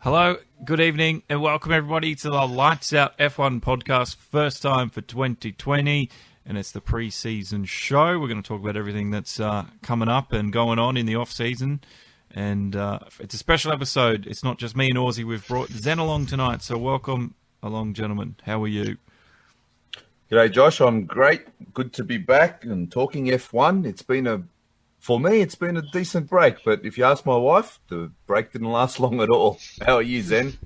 Hello, good evening, and welcome everybody to the Lights Out F1 podcast. First time for 2020, and it's the pre-season show. We're going to talk about everything that's coming up and going on in the off-season. And it's a special episode. It's not just me and DrOrzy. We've brought Zen along tonight, so welcome along, gentlemen. How are you? G'day, Josh. I'm great. Good to be back and talking F1. For me, it's been a decent break, but if you ask my wife, the break didn't last long at all. How are you, Zen?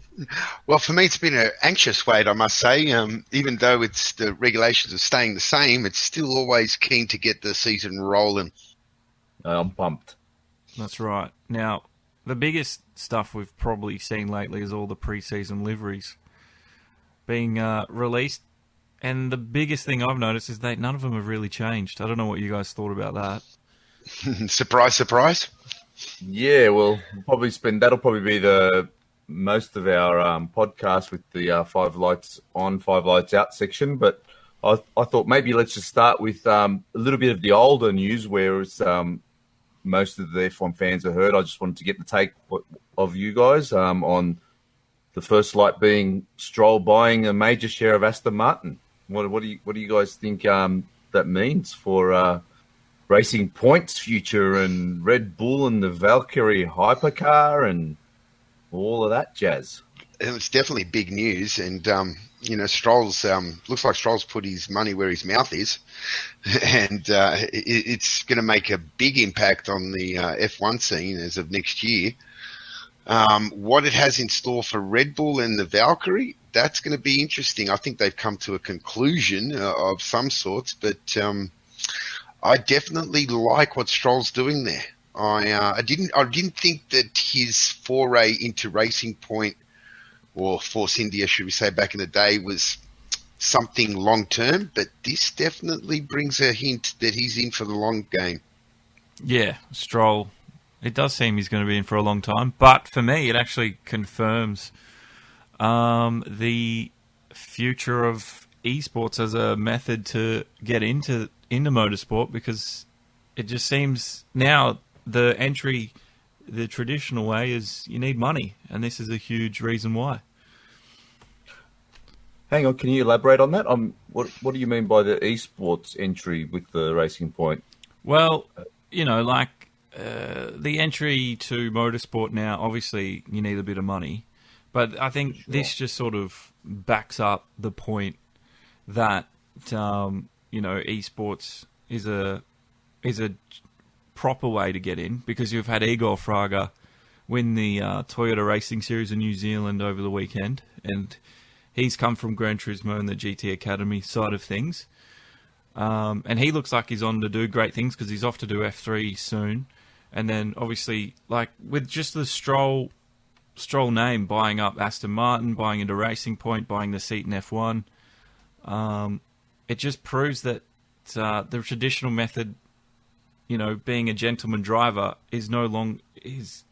Well, for me, it's been an anxious wait, I must say. Even though the regulations are staying the same, it's still always keen to get the season rolling. I'm pumped. That's right. Now, the biggest stuff we've probably seen lately is all the pre-season liveries being released. And the biggest thing I've noticed is that none of them have really changed. I don't know what you guys thought about that. Surprise, surprise. Yeah, well, that'll probably be the most of our podcast with the 5 lights on, 5 lights out section. But I thought maybe let's just start with a little bit of the older news, whereas most of the F1 fans are heard. I just wanted to get the take of you guys on the first light being Stroll buying a major share of Aston Martin. What do you guys think that means for Racing Point's future and Red Bull and the Valkyrie hypercar and all of that jazz? It's definitely big news, and Stroll's looks like Stroll's put his money where his mouth is, and it's going to make a big impact on the F1 scene as of next year. What it has in store for Red Bull and the Valkyrie, that's going to be interesting. I think they've come to a conclusion of some sorts, but I definitely like what Stroll's doing there. I didn't think that his foray into Racing Point, or Force India, should we say, back in the day, was something long term, but this definitely brings a hint that he's in for the long game. Yeah, Stroll. It does seem he's going to be in for a long time, but for me, it actually confirms the future of esports as a method to get into motorsport, because it just seems now the traditional way is you need money, and this is a huge reason why. Hang on, can you elaborate on that? What do you mean by the esports entry with the Racing Point? Well, the entry to motorsport now, obviously you need a bit of money, but I think this just sort of backs up the point that esports is a proper way to get in, because you've had Igor Fraga win the Toyota Racing Series in New Zealand over the weekend, and he's come from Gran Turismo and the GT Academy side of things, and he looks like he's on to do great things because he's off to do F3 soon. And then obviously, like with just the Stroll name, buying up Aston Martin, buying into Racing Point, buying the seat in F1, it just proves that the traditional method, being a gentleman driver, is no longer is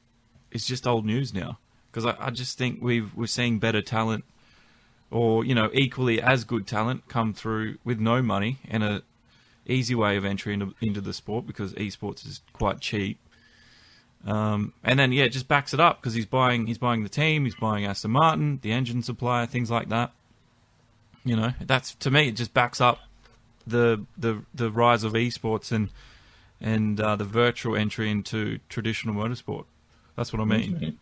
just old news now. Because I just think we're seeing better talent, or equally as good talent, come through with no money and a easy way of entry into the sport, because esports is quite cheap. And then it just backs it up, because he's buying the team, he's buying Aston Martin, the engine supplier, things like that. That's, to me, it just backs up the rise of esports and the virtual entry into traditional motorsport. That's what I mean.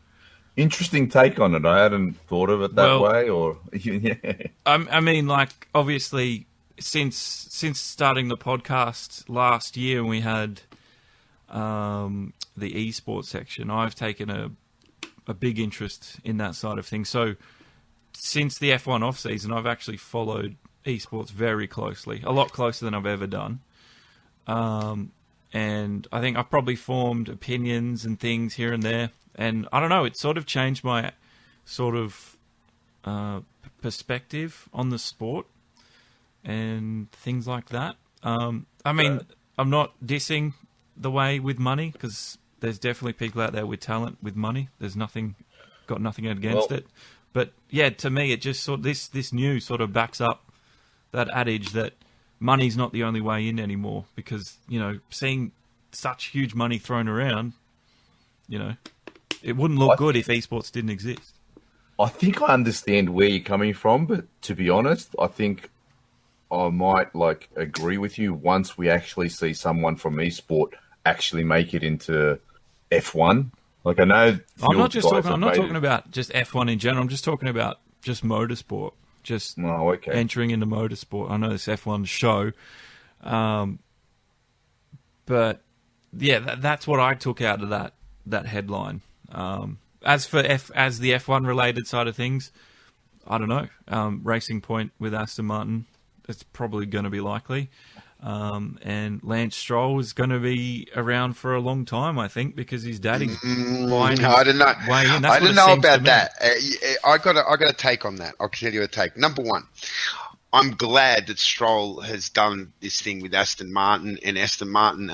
Interesting take on it. I hadn't thought of it that way. Or yeah. I mean, like, obviously, since starting the podcast last year, we had the esports section, I've taken a big interest in that side of things. So since the F1 off season, I've actually followed esports very closely, a lot closer than I've ever done. And I think I've probably formed opinions and things here and there. And I don't know, it sort of changed my sort of perspective on the sport and things like that. I mean, I'm not dissing the way with money, because there's definitely people out there with talent, with money. There's got nothing against it. But yeah, to me, it just this news sort of backs up that adage that money's not the only way in anymore, because, seeing such huge money thrown around, it wouldn't look good if esports didn't exist. I think I understand where you're coming from, but to be honest, I think I might agree with you once we actually see someone from esport actually make it into F1. Like I know I'm not talking about just F1 in general. I'm just talking about just motorsport. Just entering into motorsport. I know this F1 show, but yeah, that's what I took out of that headline. As the F1 related side of things, I don't know. Racing Point with Aston Martin, it's probably going to be likely. And Lance Stroll is going to be around for a long time, I think, because his daddy's buying I don't know. way in. I don't know about that. I got a take on that. I'll tell you a take. Number one, I'm glad that Stroll has done this thing with Aston Martin, and Aston Martin,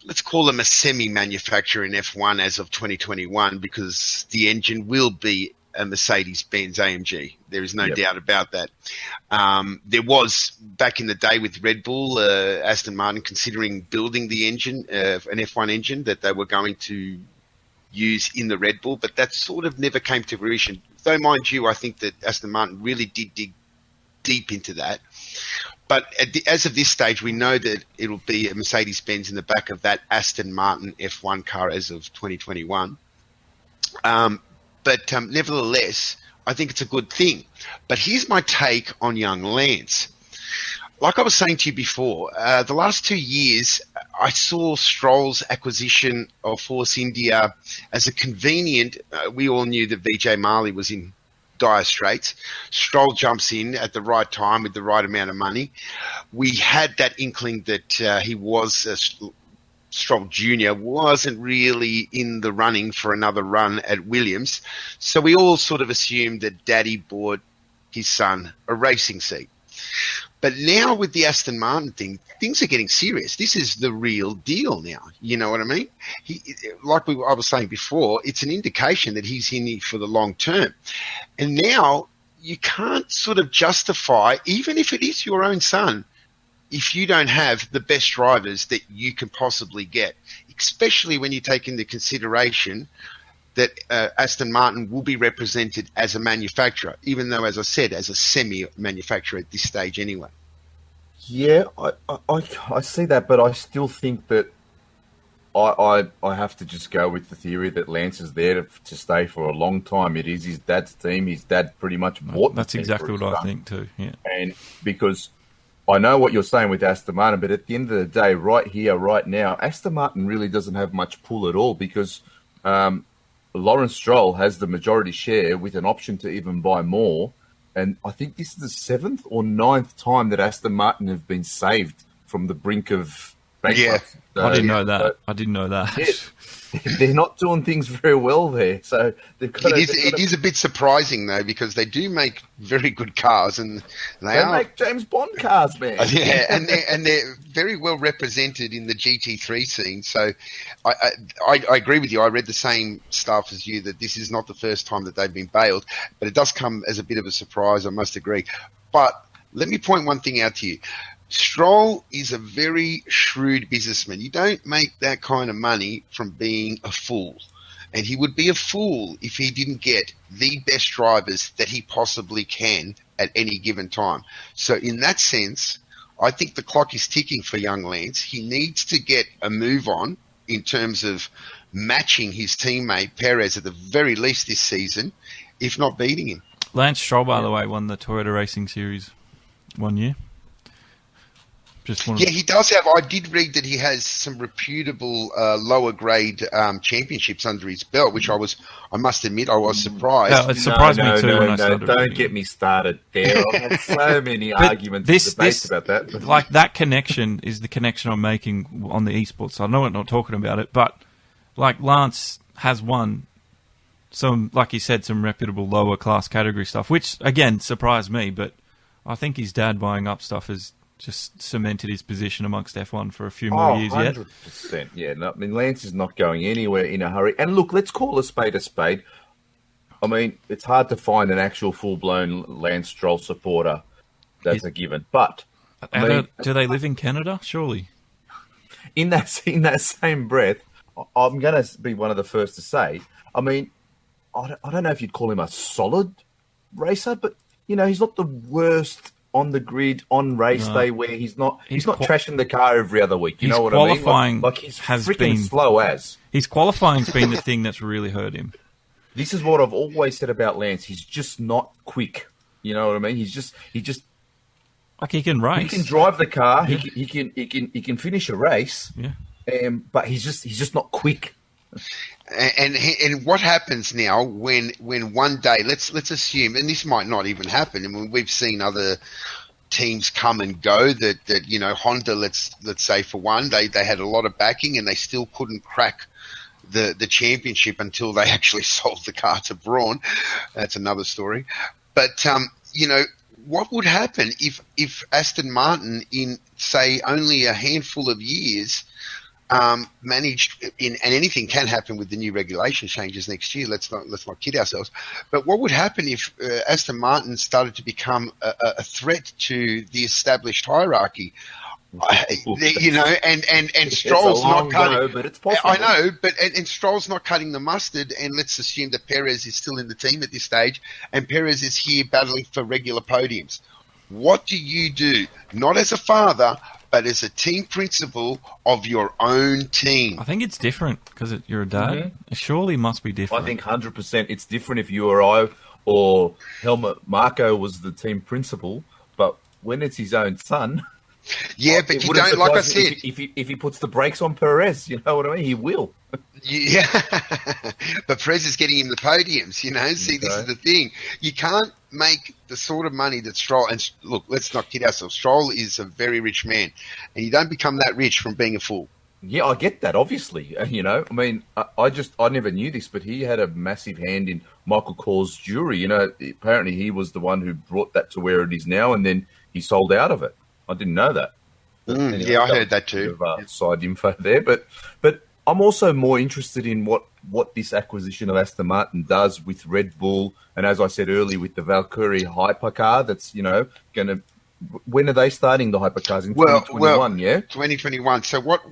let's call them a semi-manufacturer in F1 as of 2021, because the engine will be a Mercedes-Benz AMG. There is no doubt about that. There was, back in the day with Red Bull, Aston Martin considering building the engine, an F1 engine that they were going to use in the Red Bull, but that sort of never came to fruition. Though, mind you, I think that Aston Martin really did dig deep into that. But as of this stage, we know that it'll be a Mercedes-Benz in the back of that Aston Martin F1 car as of 2021. But nevertheless, I think it's a good thing. But here's my take on young Lance. Like I was saying to you before, the last 2 years, I saw Stroll's acquisition of Force India as a convenient. We all knew that Vijay Mali was in dire straits. Stroll jumps in at the right time with the right amount of money. We had that inkling that he was Stroll Jr. wasn't really in the running for another run at Williams. So we all sort of assumed that Daddy bought his son a racing seat. But now with the Aston Martin thing, things are getting serious. This is the real deal now. You know what I mean? I was saying before, it's an indication that he's in it for the long term. And now you can't sort of justify, even if it is your own son, if you don't have the best drivers that you can possibly get, especially when you take into consideration that Aston Martin will be represented as a manufacturer, even though, as I said, as a semi-manufacturer at this stage anyway. Yeah, I see that, but I still think that I have to just go with the theory that Lance is there to stay for a long time. It is his dad's team. His dad pretty much bought That's exactly what I think too, yeah. And because I know what you're saying with Aston Martin, but at the end of the day, right here, right now, Aston Martin really doesn't have much pull at all because Lawrence Stroll has the majority share with an option to even buy more. And I think this is the 7th or 9th time that Aston Martin have been saved from the brink of bankruptcy. Yeah, I didn't know that. I didn't know that. Yeah, they're not doing things very well there. So it is a bit surprising, though, because they do make very good cars. And they make James Bond cars, man. Yeah, and they're very well represented in the GT3 scene. So I agree with you. I read the same stuff as you, that this is not the first time that they've been bailed. But it does come as a bit of a surprise, I must agree. But let me point one thing out to you. Stroll is a very shrewd businessman. You don't make that kind of money from being a fool. And he would be a fool if he didn't get the best drivers that he possibly can at any given time. So in that sense, I think the clock is ticking for young Lance. He needs to get a move on in terms of matching his teammate Perez at the very least this season, if not beating him. Lance Stroll, by the way, won the Toyota Racing Series 1 year. Yeah, he does have. I did read that he has some reputable lower grade championships under his belt, which I must admit, I was surprised. No, it surprised me too when I started. Don't get me started there. I've had so many arguments and debates about that. But. Like, that connection is the connection I'm making on the esports side. I know we're not talking about it, but like Lance has won some, like you said, some reputable lower class category stuff, which again surprised me. But I think his dad buying up stuff has just cemented his position amongst F1 for a few more years 100%, yet. Yeah. No, I mean, Lance is not going anywhere in a hurry. And look, let's call a spade a spade. I mean, it's hard to find an actual full-blown Lance Stroll supporter. That's a given. But do they live in Canada? Surely. In that same breath, I'm going to be one of the first to say, I mean, I don't know if you'd call him a solid racer, but he's not the worst on the grid on race day where he's not trashing the car every other week. You know what I mean? Like he's freaking slow as. His qualifying's been the thing that's really hurt him. This is what I've always said about Lance. He's just not quick. You know what I mean? He just like he can race. He can drive the car. Yeah. He can finish a race. Yeah. But he's just not quick. And what happens now when one day let's assume, and this might not even happen. I mean, we've seen other teams come and go that Honda, let's say for one, they had a lot of backing and they still couldn't crack the championship until they actually sold the car to Braun. That's another story. But what would happen if Aston Martin in, say, only a handful of years managed and anything can happen with the new regulation changes next year. Let's not kid ourselves. But what would happen if Aston Martin started to become a threat to the established hierarchy? And Stroll's not cutting. But it's possible. I know, but and Stroll's not cutting the mustard. And let's assume that Perez is still in the team at this stage, and Perez is here battling for regular podiums. What do you do? Not as a father, but as a team principal of your own team. I think it's different because you're a dad. Mm-hmm. It surely must be different. I think 100% it's different if you or I or Helmut Marko was the team principal, but when it's his own son... Yeah, but you don't, like I said... If he puts the brakes on Perez, you know what I mean? He will. Yeah, but Perez is getting him the podiums, See, this is the thing. You can't make the sort of money that Stroll... And look, let's not kid ourselves. Stroll is a very rich man, and you don't become that rich from being a fool. Yeah, I get that, obviously. I mean, I never knew this, but he had a massive hand in Michael Kors jewelry. Apparently he was the one who brought that to where it is now, and then he sold out of it. I didn't know that. Anyway, yeah, I heard that too. Side info there, but I'm also more interested in what this acquisition of Aston Martin does with Red Bull, and as I said earlier, with the Valkyrie hypercar. That's going to. When are they starting the hypercars? In 2021, yeah? 2021. So what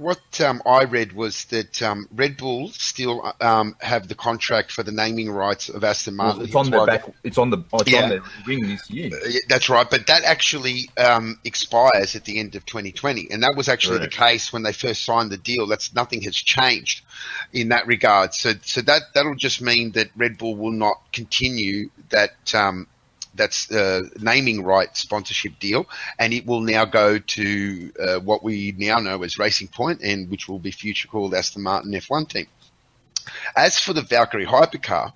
I read was that Red Bull still have the contract for the naming rights of Aston Martin. Well, it's on their back. It's on their ring this year. That's right, but that actually expires at the end of 2020, and that was actually the case when they first signed the deal. Nothing has changed in that regard. So that'll just mean that Red Bull will not continue that's naming right sponsorship deal, and it will now go to what we now know as Racing Point, and which will be future called Aston Martin F1 team. As for the Valkyrie hypercar,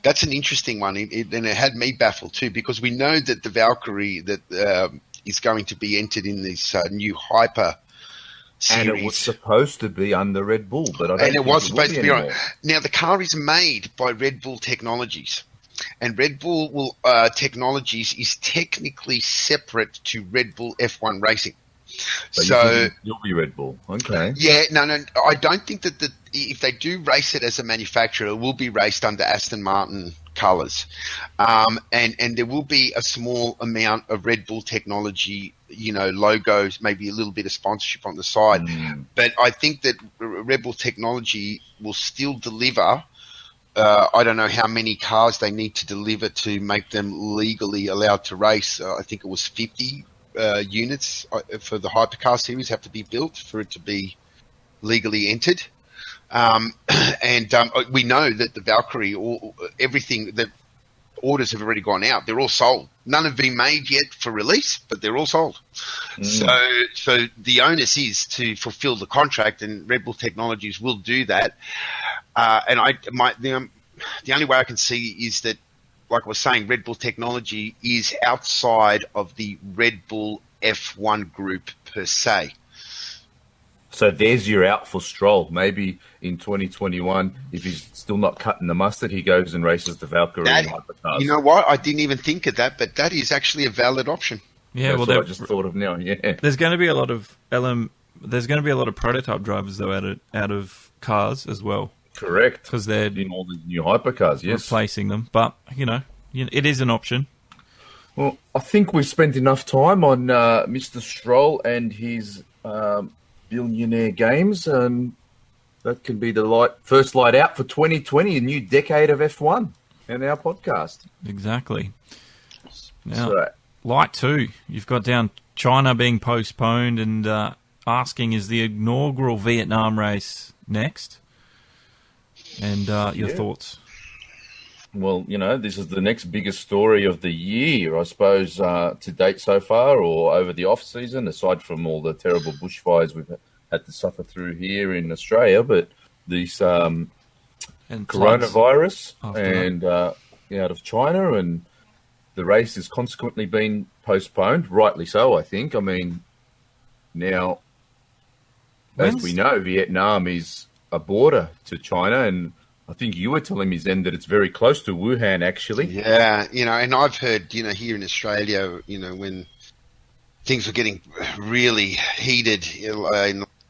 that's an interesting one, and it had me baffled too, because we know that the Valkyrie that is going to be entered in this new hyper series. And it was supposed to be under Red Bull, but I don't think it was supposed to be on. Now the car is made by Red Bull Technologies. And Red Bull Technologies is technically separate to Red Bull F1 Racing. So you'll be Red Bull, okay? Yeah, no. I don't think that if they do race it as a manufacturer, it will be raced under Aston Martin colours, and there will be a small amount of Red Bull Technology, logos, maybe a little bit of sponsorship on the side. But I think that Red Bull Technology will still deliver. I don't know how many cars they need to deliver to make them legally allowed to race. I think it was 50 units for the hypercar series have to be built for it to be legally entered. And we know that the Valkyrie, everything, the orders have already gone out. They're all sold. None have been made yet for release, but they're all sold. So the onus is to fulfill the contract, and Red Bull Technologies will do that. And the only way I can see is that, like I was saying, Red Bull Technology is outside of the Red Bull F1 group per se. So there's your out for Stroll. Maybe in 2021, if he's still not cutting the mustard, he goes and races the Valkyrie hypercars. You know what? I didn't even think of that, but that is actually a valid option. Yeah, that's what I just thought of now. Yeah, there's going to be a lot of There's going to be a lot of prototype drivers though out of cars as well. Correct, because they're in all the new hypercars. Yes, replacing them. But it is an option. Well, I think we've spent enough time on Mr. Stroll and his billionaire games. That that can be the first light out for 2020, a new decade of F1 and our podcast. Exactly. Now, So, light 2, you've got down China being postponed and asking, is the inaugural Vietnam race next? And your thoughts? well, this is the next biggest story of the year, I suppose, to date so far, or over the off season, aside from all the terrible bushfires we've had to suffer through here in Australia. But this And coronavirus after out of China, and the race has consequently been postponed, rightly so, I think. I mean, now, as we know, Vietnam is a border to China, and I think you were telling me, Zen, that it's very close to Wuhan, actually. Yeah, and I've heard, here in Australia, when things were getting really heated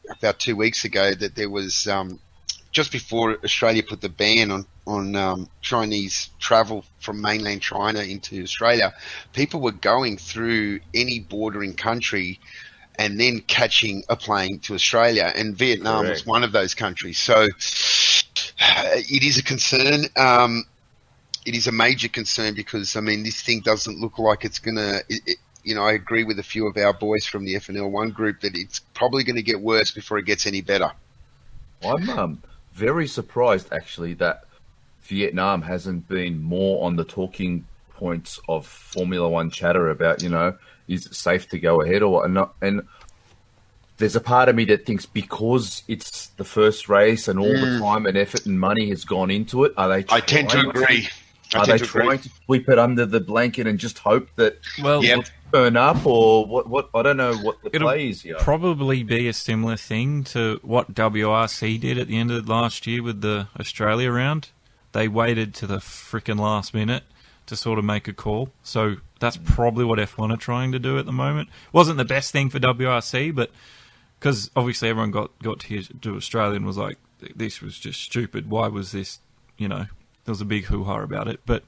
about 2 weeks ago, that there was, just before Australia put the ban on Chinese travel from mainland China into Australia, people were going through any bordering country and then catching a plane to Australia, and Vietnam was one of those countries. So it is a concern. It is a major concern because, this thing doesn't look like it's going to... I agree with a few of our boys from the FNL1 group that it's probably going to get worse before it gets any better. I'm very surprised, actually, that Vietnam hasn't been more on the talking points of Formula One chatter about, is it safe to go ahead or not? And there's a part of me that thinks because it's the first race and all the time and effort and money has gone into it, I tend to agree. Are they trying to sweep it under the blanket and just hope that it'll burn up, or what? I don't know what the play is here. It'll probably be a similar thing to what WRC did at the end of last year with the Australia round. They waited to the frickin' last minute to sort of make a call. So that's probably what F1 are trying to do at the moment. Wasn't the best thing for WRC, but because obviously everyone got here to Australia and was like, this was just stupid. Why was this, there was a big hoo-ha about it. But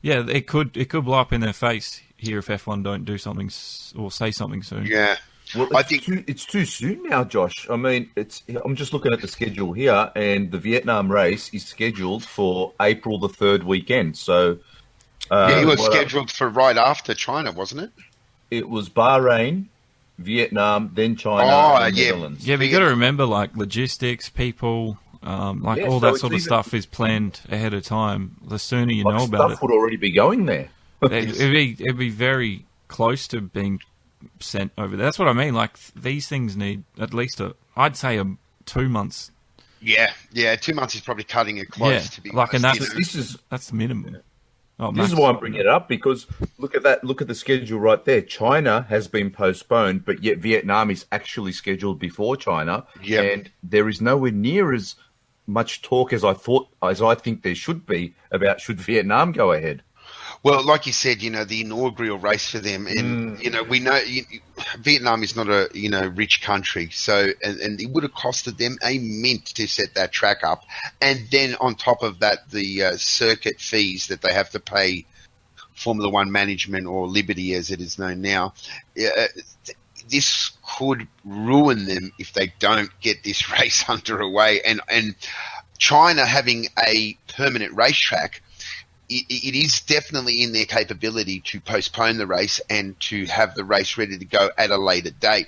yeah, it could blow up in their face here if F1 don't do something or say something soon. Yeah. Well, I think it's too soon now, Josh. I mean, I'm just looking at the schedule here, and the Vietnam race is scheduled for April the 3rd weekend. So it was scheduled for right after China, wasn't it? It was Bahrain, Vietnam, then China, and Netherlands. Yeah, but you got to remember, like logistics, people, all that sort of stuff is planned ahead of time. The sooner you know about it, stuff would already be going there. it'd be very close to being sent over there. That's what I mean. Like these things need at least I'd say 2 months. Yeah. 2 months is probably cutting it close. To be like, honest. and that's the minimum. This is why I'm bringing it up, because look at that. Look at the schedule right there. China has been postponed, but yet Vietnam is actually scheduled before China. Yep. And there is nowhere near as much talk as I think there should be about should Vietnam go ahead. Well, like you said, the inaugural race for them, and we know Vietnam is not a rich country, so and it would have costed them a mint to set that track up, and then on top of that, the circuit fees that they have to pay Formula One management, or Liberty as it is known now. This could ruin them if they don't get this race underway, and China having a permanent racetrack. It is definitely in their capability to postpone the race and to have the race ready to go at a later date.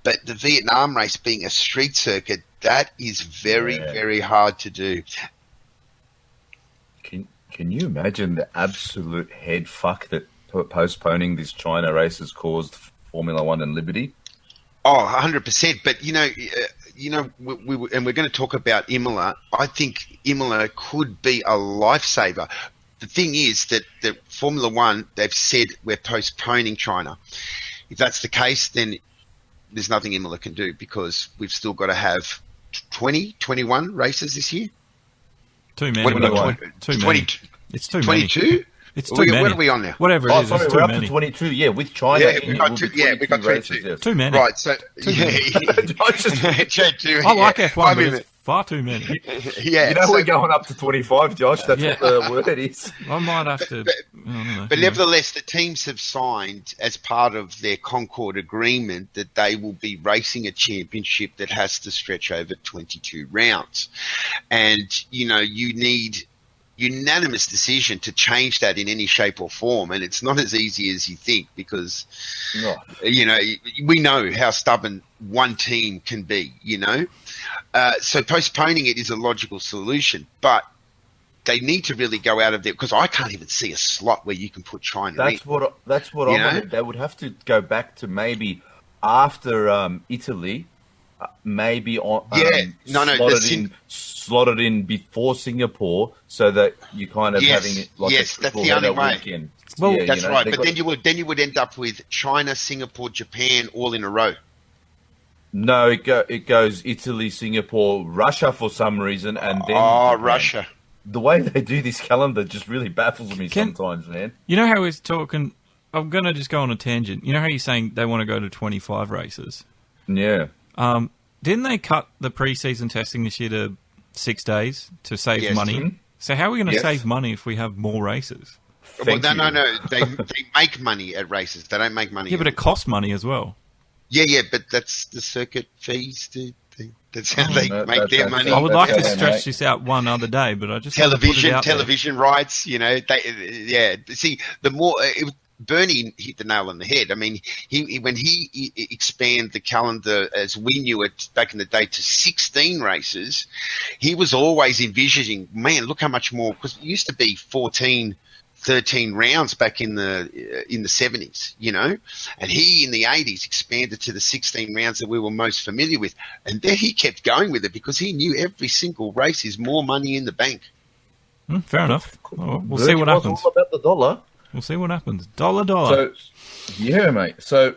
But the Vietnam race being a street circuit, that is very, very hard to do. Can you imagine the absolute head fuck that postponing this China race has caused Formula One and Liberty? Oh, 100%. But, we're going to talk about Imola. I think Imola could be a lifesaver. The thing is that the Formula One, they've said we're postponing China. If that's the case, then there's nothing Imola can do, because we've still got to have 21 races this year. Too many. Too many. It's too many. 22? It's too many. What are we on now? Whatever it is, sorry, it's we're too up many. to 22. Yeah, with China. Yeah, we got 22 races, yes. Too many. Right, so Too many. I like F1, but it's far too many. Yeah, we're going up to 25, Josh. That's what the word is. I might have to don't know. But nevertheless, the teams have signed as part of their Concord agreement that they will be racing a championship that has to stretch over 22 rounds. And, you know, you need unanimous decision to change that in any shape or form. And it's not as easy as you think because, you know, we know how stubborn one team can be, you know. So postponing it is a logical solution. But they need to really go out of there because I can't even see a slot where you can put China That's in. what I wanted. They would have to go back to maybe after Italy, maybe on slotted in before Singapore, so that you kind of having it like that's the only way. Weekend. Well, that's right. But then you would end up with China, Singapore, Japan all in a row. No, it goes Italy, Singapore, Russia for some reason, and then Russia. The way they do this calendar just really baffles me sometimes, man. You know how he's talking? I'm going to just go on a tangent. You know how you're saying they want to go to 25 races? Yeah. Didn't they cut the pre-season testing this year to 6 days to save money? Mm-hmm. So how are we going to save money if we have more races? No. They make money at races. They don't make money. Yeah, but it costs money as well. Yeah, but that's the circuit fees. That's how they make their money. I would like to stretch this out one other day, but I just television rights. You know, See, the more Bernie hit the nail on the head. I mean, when he expanded the calendar as we knew it back in the day to 16 races, he was always envisioning, man, look how much more, because it used to be 14, 13 rounds back in the 70s, you know, and he in the 80s expanded to the 16 rounds that we were most familiar with, and then he kept going with it because he knew every single race is more money in the bank. Fair enough. We'll see what happens. All about the dollar. We'll see what happens. Dollar. So, yeah, mate. So,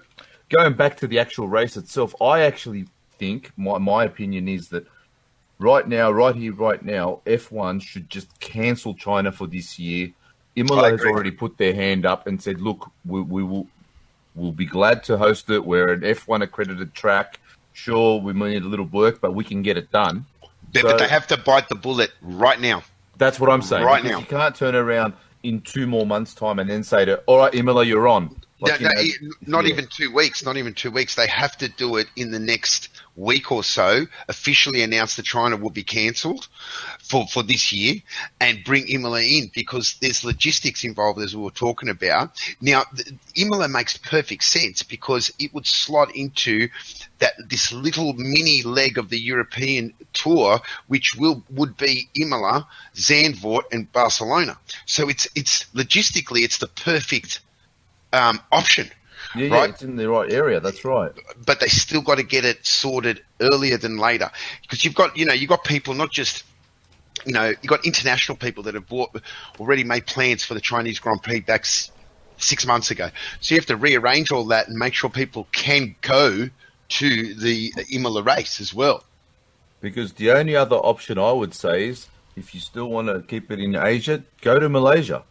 going back to the actual race itself, I actually think my opinion is that right now, F1 should just cancel China for this year. Imola has already put their hand up and said, look, we'll be glad to host it. We're an F1 accredited track. Sure, we may need a little work, but we can get it done. But they have to bite the bullet right now. That's what I'm saying. Right now. You can't turn around in 2 more months' time and then say all right, Imola, you're on. Not even 2 weeks. Not even 2 weeks. They have to do it in the next week or so, officially announce that China will be cancelled for this year and bring Imola in because there's logistics involved, as we were talking about. Now, Imola makes perfect sense because it would slot into this little mini leg of the European tour, which would be Imola, Zandvoort, and Barcelona. So it's logistically, it's the perfect option. Yeah, right? It's in the right area. That's right. But they still got to get it sorted earlier than later because you've got people, not just, you've got international people that have already made plans for the Chinese Grand Prix back 6 months ago. So you have to rearrange all that and make sure people can go to the Imola race as well. Because the only other option I would say is if you still want to keep it in Asia, go to Malaysia.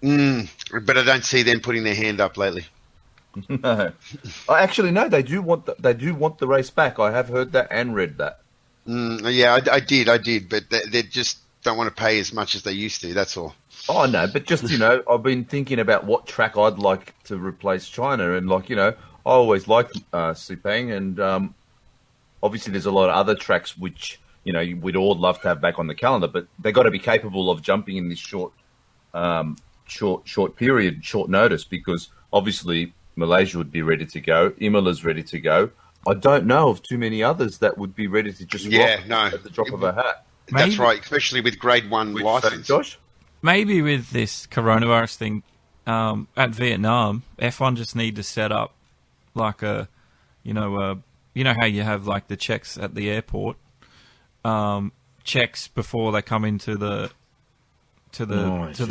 But I don't see them putting their hand up lately. No, no. They do want the race back. I have heard that and read that. Yeah, I did. But they just don't want to pay as much as they used to. That's all. Oh no, but just I've been thinking about what track I'd like to replace China, and I always liked Sepang, and obviously there's a lot of other tracks which we'd all love to have back on the calendar, but they got to be capable of jumping in this short period, short notice, because obviously Malaysia would be ready to go. Imola's ready to go. I don't know of too many others that would be ready to just rock at the drop of a hat. That's right, especially with Grade 1 license. Josh? Maybe with this coronavirus thing at Vietnam, F1 just need to set up like how you have like the checks at the airport, checks before they come into the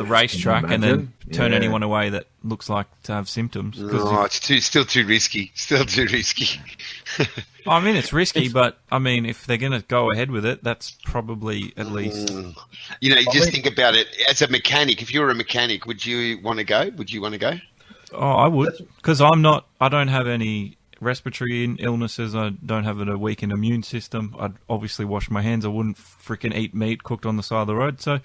racetrack, and then turn anyone away that looks like to have symptoms. It's still too risky. I mean, it's risky, but I mean, if they're going to go ahead with it, that's probably at least. Think about it as a mechanic. If you were a mechanic, would you want to go? Oh, I would, because I don't have any respiratory illnesses. I don't have a weakened immune system. I'd obviously wash my hands. I wouldn't freaking eat meat cooked on the side of the road. So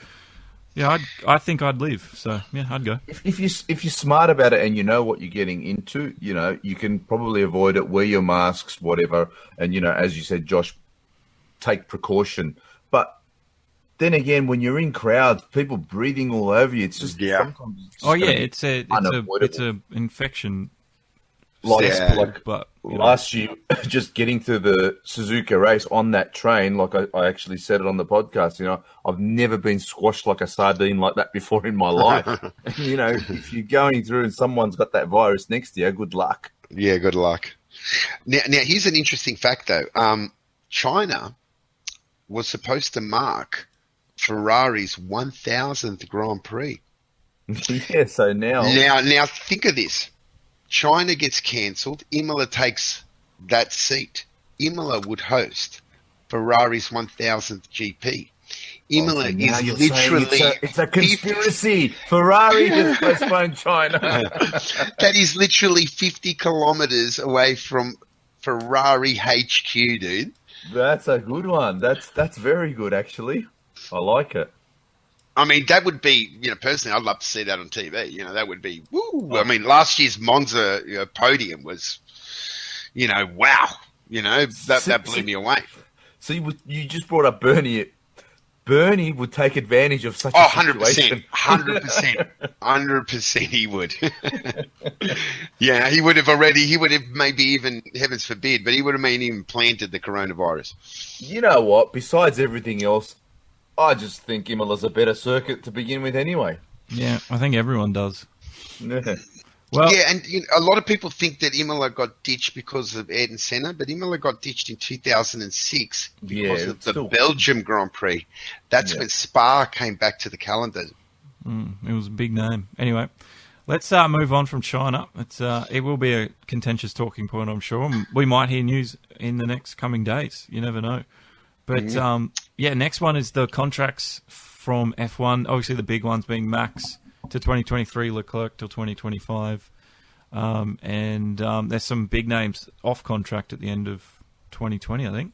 Yeah, I think I'd live. So yeah, I'd go. If you're smart about it and you know what you're getting into, you can probably avoid it. Wear your masks, whatever, and as you said, Josh, take precaution. But then again, when you're in crowds, people breathing all over you, it's just sometimes it's it's a infection. But last year, just getting to the Suzuka race on that train, like I actually said it on the podcast, I've never been squashed like a sardine like that before in my life. If you're going through and someone's got that virus next to you, good luck. Yeah, good luck. Now here's an interesting fact, though. China was supposed to mark Ferrari's 1,000th Grand Prix. Yeah, so Now think of this. China gets cancelled. Imola takes that seat. Imola would host Ferrari's 1000th GP. Imola is literally... It's a conspiracy. Ferrari has postponed China. That is literally 50 kilometres away from Ferrari HQ, dude. That's a good one. That's very good, actually. I like it. I mean, that would be, personally, I'd love to see that on TV. That would be, woo. I mean, last year's Monza podium was, wow. That blew me away. See, you just brought up Bernie. Bernie would take advantage of such a situation. 100%. 100% he would. Yeah, he would have maybe even, heavens forbid, but he would have maybe even planted the coronavirus. You know what? Besides everything else, I just think Imola's a better circuit to begin with anyway. Yeah, I think everyone does. Yeah. Well, yeah, and a lot of people think that Imola got ditched because of Ayrton Senna, but Imola got ditched in 2006 because of the Belgium Grand Prix. That's when Spa came back to the calendar. It was a big name. Anyway, let's move on from China. It will be a contentious talking point, I'm sure. We might hear news in the next coming days. You never know. But, next one is the contracts from F1. Obviously, the big ones being Max to 2023, Leclerc till 2025. And there's some big names off contract at the end of 2020, I think.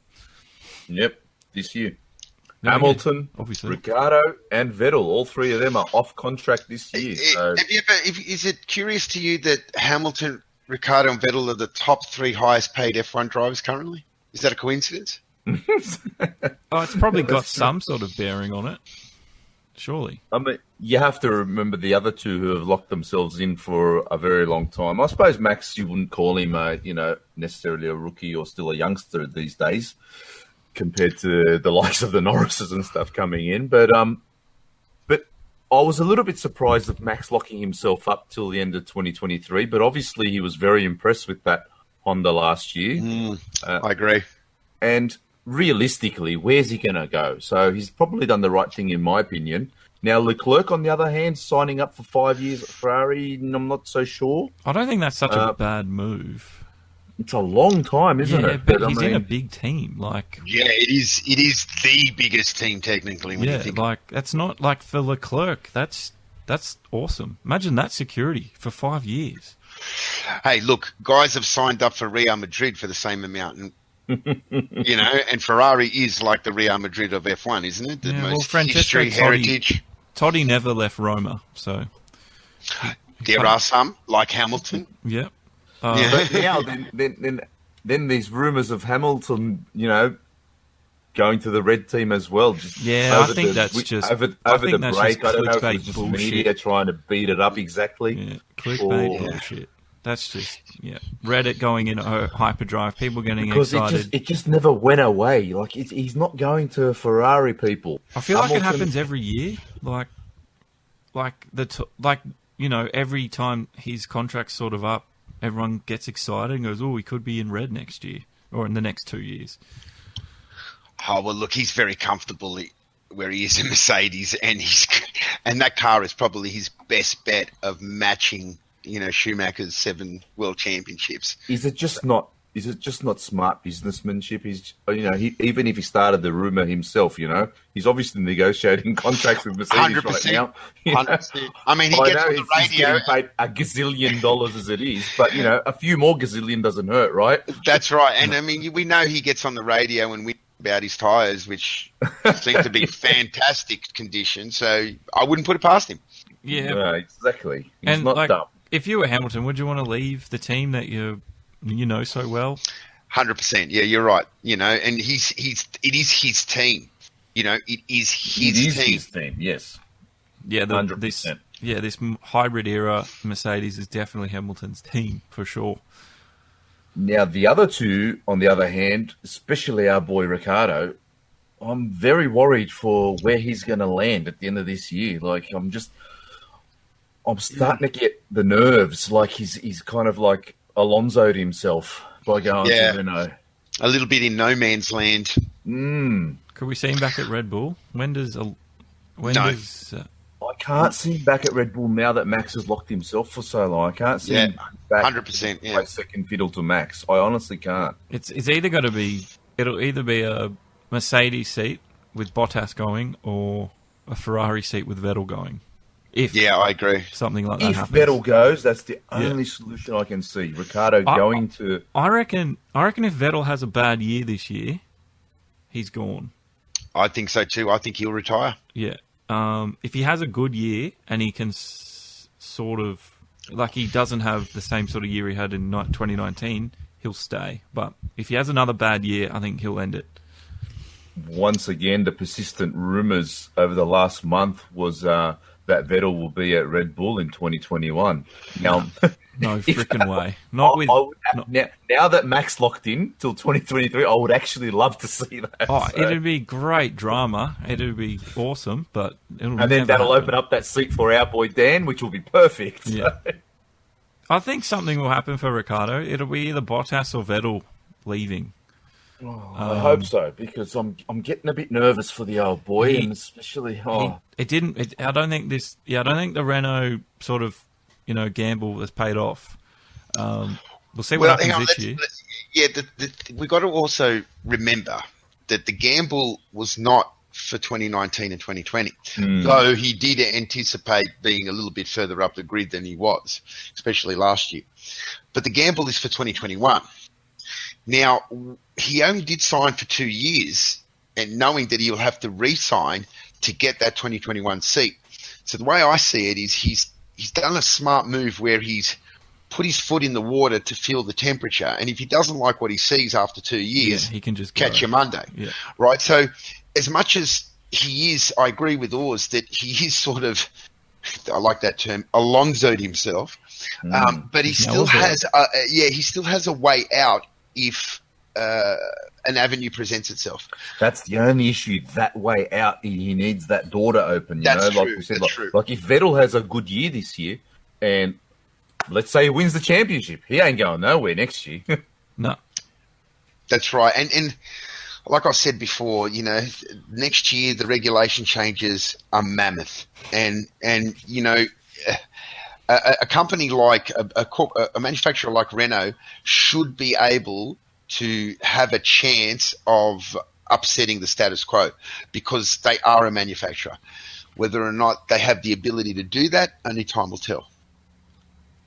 Yep, this year. Hamilton, obviously, Ricciardo, and Vettel. All three of them are off contract this year. Is it curious to you that Hamilton, Ricciardo, and Vettel are the top three highest paid F1 drivers currently? Is that a coincidence? It's probably got some sort of bearing on it. Surely. I mean, you have to remember the other two who have locked themselves in for a very long time. I suppose Max, you wouldn't call him necessarily a rookie or still a youngster these days compared to the likes of the Norrises and stuff coming in. But I was a little bit surprised of Max locking himself up till the end of 2023. But obviously he was very impressed with that Honda last year. I agree. And realistically, where's he going to go? So he's probably done the right thing, in my opinion. Now, Leclerc, on the other hand, signing up for 5 years at Ferrari, I'm not so sure. I don't think that's such a bad move. It's a long time, isn't it? Yeah, but he's in a big team. It is the biggest team, technically, when you think that's not like for Leclerc. That's awesome. Imagine that security for 5 years. Hey, look, guys have signed up for Real Madrid for the same amount, and and Ferrari is like the Real Madrid of F1, isn't it? The most history, heritage. Toddy never left Roma, so there are some like Hamilton. Yep. But now, then these rumours of Hamilton, going to the red team as well. I think that's just over the break. I don't know if it's just media trying to beat it up exactly. Yeah, clickbait bullshit. That's just Reddit going in hyperdrive. People getting excited. It just never went away. Like he's not going to Ferrari. People. I feel like it happens every year. Every time his contract's sort of up, everyone gets excited and goes, "Oh, he could be in red next year or in the next 2 years." Oh well, look, he's very comfortable where he is in Mercedes, and that car is probably his best bet of matching. Schumacher's 7 world championships. Is it just not smart businessmanship? Even if he started the rumor himself, he's obviously negotiating contracts with Mercedes 100%, right now. 100%. I mean, he gets on the radio. He's getting paid $1 gazillion as it is, but a few more gazillion doesn't hurt, right? That's right. And I mean, we know he gets on the radio and about his tyres, which seem to be fantastic condition. So I wouldn't put it past him. Yeah, No, exactly. He's and not like, dumb. if you were Hamilton, would you want to leave the team that you know so well? 100%. Yeah, you're right. You know, and it is his team. You know, it is his team. Yes. Yeah, 100%. this hybrid era Mercedes is definitely Hamilton's team for sure. Now, the other two, on the other hand, especially our boy Ricardo, I'm very worried for where he's going to land at the end of this year. Like, I'm starting to get the nerves. Like, he's kind of like Alonso'd himself by going to Renault. A little bit in no man's land. Could we see him back at Red Bull? I can't see him back at Red Bull now that Max has locked himself for so long. I can't see him back 100%, play second fiddle to Max. I honestly can't. It's either going to be... It'll either be a Mercedes seat with Bottas going or a Ferrari seat with Vettel going. I agree. Something like that If happens. Vettel goes, that's the only solution I can see. Ricardo going to... I reckon if Vettel has a bad year this year, he's gone. I think so too. I think he'll retire. Yeah. If he has a good year and he can sort of... Like, he doesn't have the same sort of year he had in 2019, he'll stay. But if he has another bad year, I think he'll end it. Once again, the persistent rumours over the last month was that Vettel will be at Red Bull in 2021. Now, no freaking way. Now that Max locked in till 2023, I would actually love to see that. Oh, it'd be great drama. It'd be awesome, but and then that'll open up that seat for our boy Dan, which will be perfect. Yeah. I think something will happen for Ricardo. It'll be either Bottas or Vettel leaving. I hope so, because I'm getting a bit nervous for the old boy, and especially I don't think the Renault sort of gamble has paid off. We'll see what happens this year. We got to also remember that the gamble was not for 2019 and 2020, though he did anticipate being a little bit further up the grid than he was, especially last year. But the gamble is for 2021. Now, he only did sign for 2 years, and knowing that he'll have to re-sign to get that 2021 seat. So the way I see it is he's done a smart move where he's put his foot in the water to feel the temperature, and if he doesn't like what he sees after 2 years, he can just catch you Monday. Yeah. Right? So as much as he is, I agree with Oz that he is sort of, I like that term, Alonso'd himself, but he still has a way out if an avenue presents itself. That's the only issue. That way out, he needs that door to open. That's true. Like we said, like if Vettel has a good year this year, and let's say he wins the championship, he ain't going nowhere next year. No, that's right. And like I said before, next year the regulation changes are mammoth, and a company like a manufacturer like Renault should be able to have a chance of upsetting the status quo because they are a manufacturer. Whether or not they have the ability to do that, only time will tell.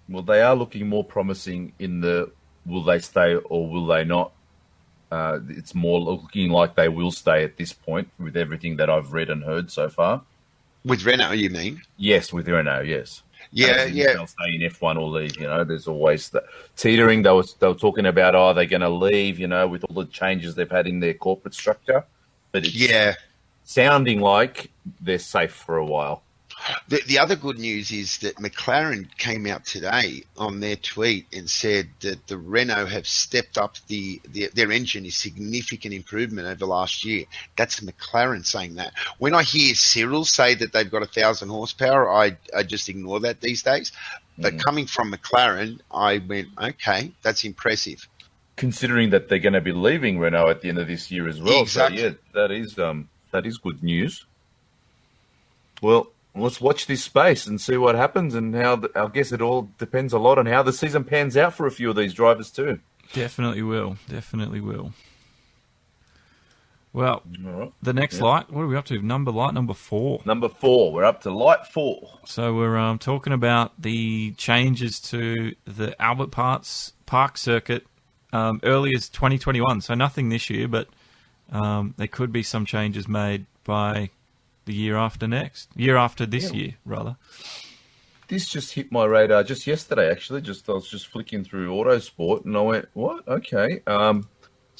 Well, they are looking more promising in the will they stay or will they not. It's more looking like they will stay at this point with everything that I've read and heard so far. With Renault, you mean? Yes, with Renault, yes. Yeah. They'll stay in F1 or leave. There's always the teetering. They were talking about, are they going to leave? With all the changes they've had in their corporate structure. But it's sounding like they're safe for a while. The other good news is that McLaren came out today on their tweet and said that the Renault have stepped up their engine is significant improvement over last year. That's McLaren saying that. When I hear Cyril say that they've got 1,000 horsepower, I just ignore that these days. But coming from McLaren, I went, okay, that's impressive. Considering that they're going to be leaving Renault at the end of this year as well. Exactly. So, that is good news. Well, let's watch this space and see what happens, and I guess it all depends a lot on how the season pans out for a few of these drivers too. Definitely will. Well, the next light, what are we up to? Light number 4. Number 4. We're up to light 4. So we're talking about the changes to the Albert Park circuit early as 2021. So nothing this year, but there could be some changes made by the year after this year, rather. This just hit my radar just yesterday, actually. I was just flicking through Autosport, and I went, "What? Okay." So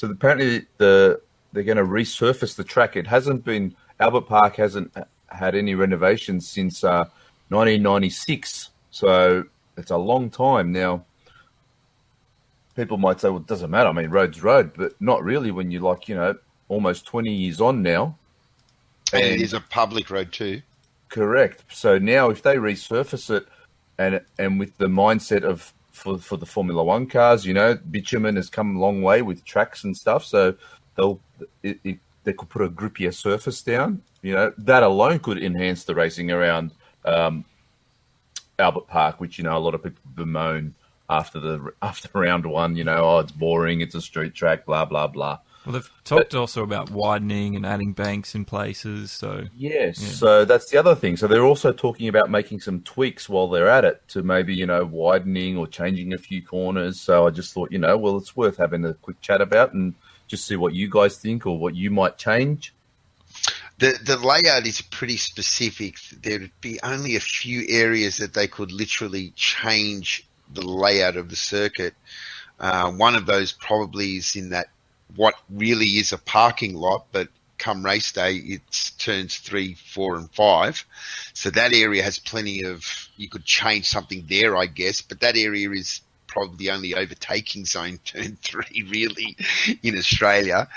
apparently they're going to resurface the track. It hasn't been Albert Park hasn't had any renovations since 1996, so it's a long time now. People might say, "Well, it doesn't matter. I mean, road's road," but not really when you're almost 20 years on now. And it is a public road too. Correct. So now if they resurface it and with the mindset of for the Formula One cars, bitumen has come a long way with tracks and stuff. So they could put a grippier surface down. That alone could enhance the racing around Albert Park, which a lot of people bemoan after round one. It's boring, it's a street track, blah blah blah. Well, they've talked also about widening and adding banks in places. So yes, yeah. So that's the other thing. So they're also talking about making some tweaks while they're at it to maybe widening or changing a few corners. So I just thought well, it's worth having a quick chat about and just see what you guys think or what you might change. The layout is pretty specific. There'd be only a few areas that they could literally change the layout of the circuit. One of those probably is in that what really is a parking lot, but come race day, it's turns 3, 4, and 5. So that area has plenty of, you could change something there, I guess, but that area is probably the only overtaking zone, turn 3, really, in Australia.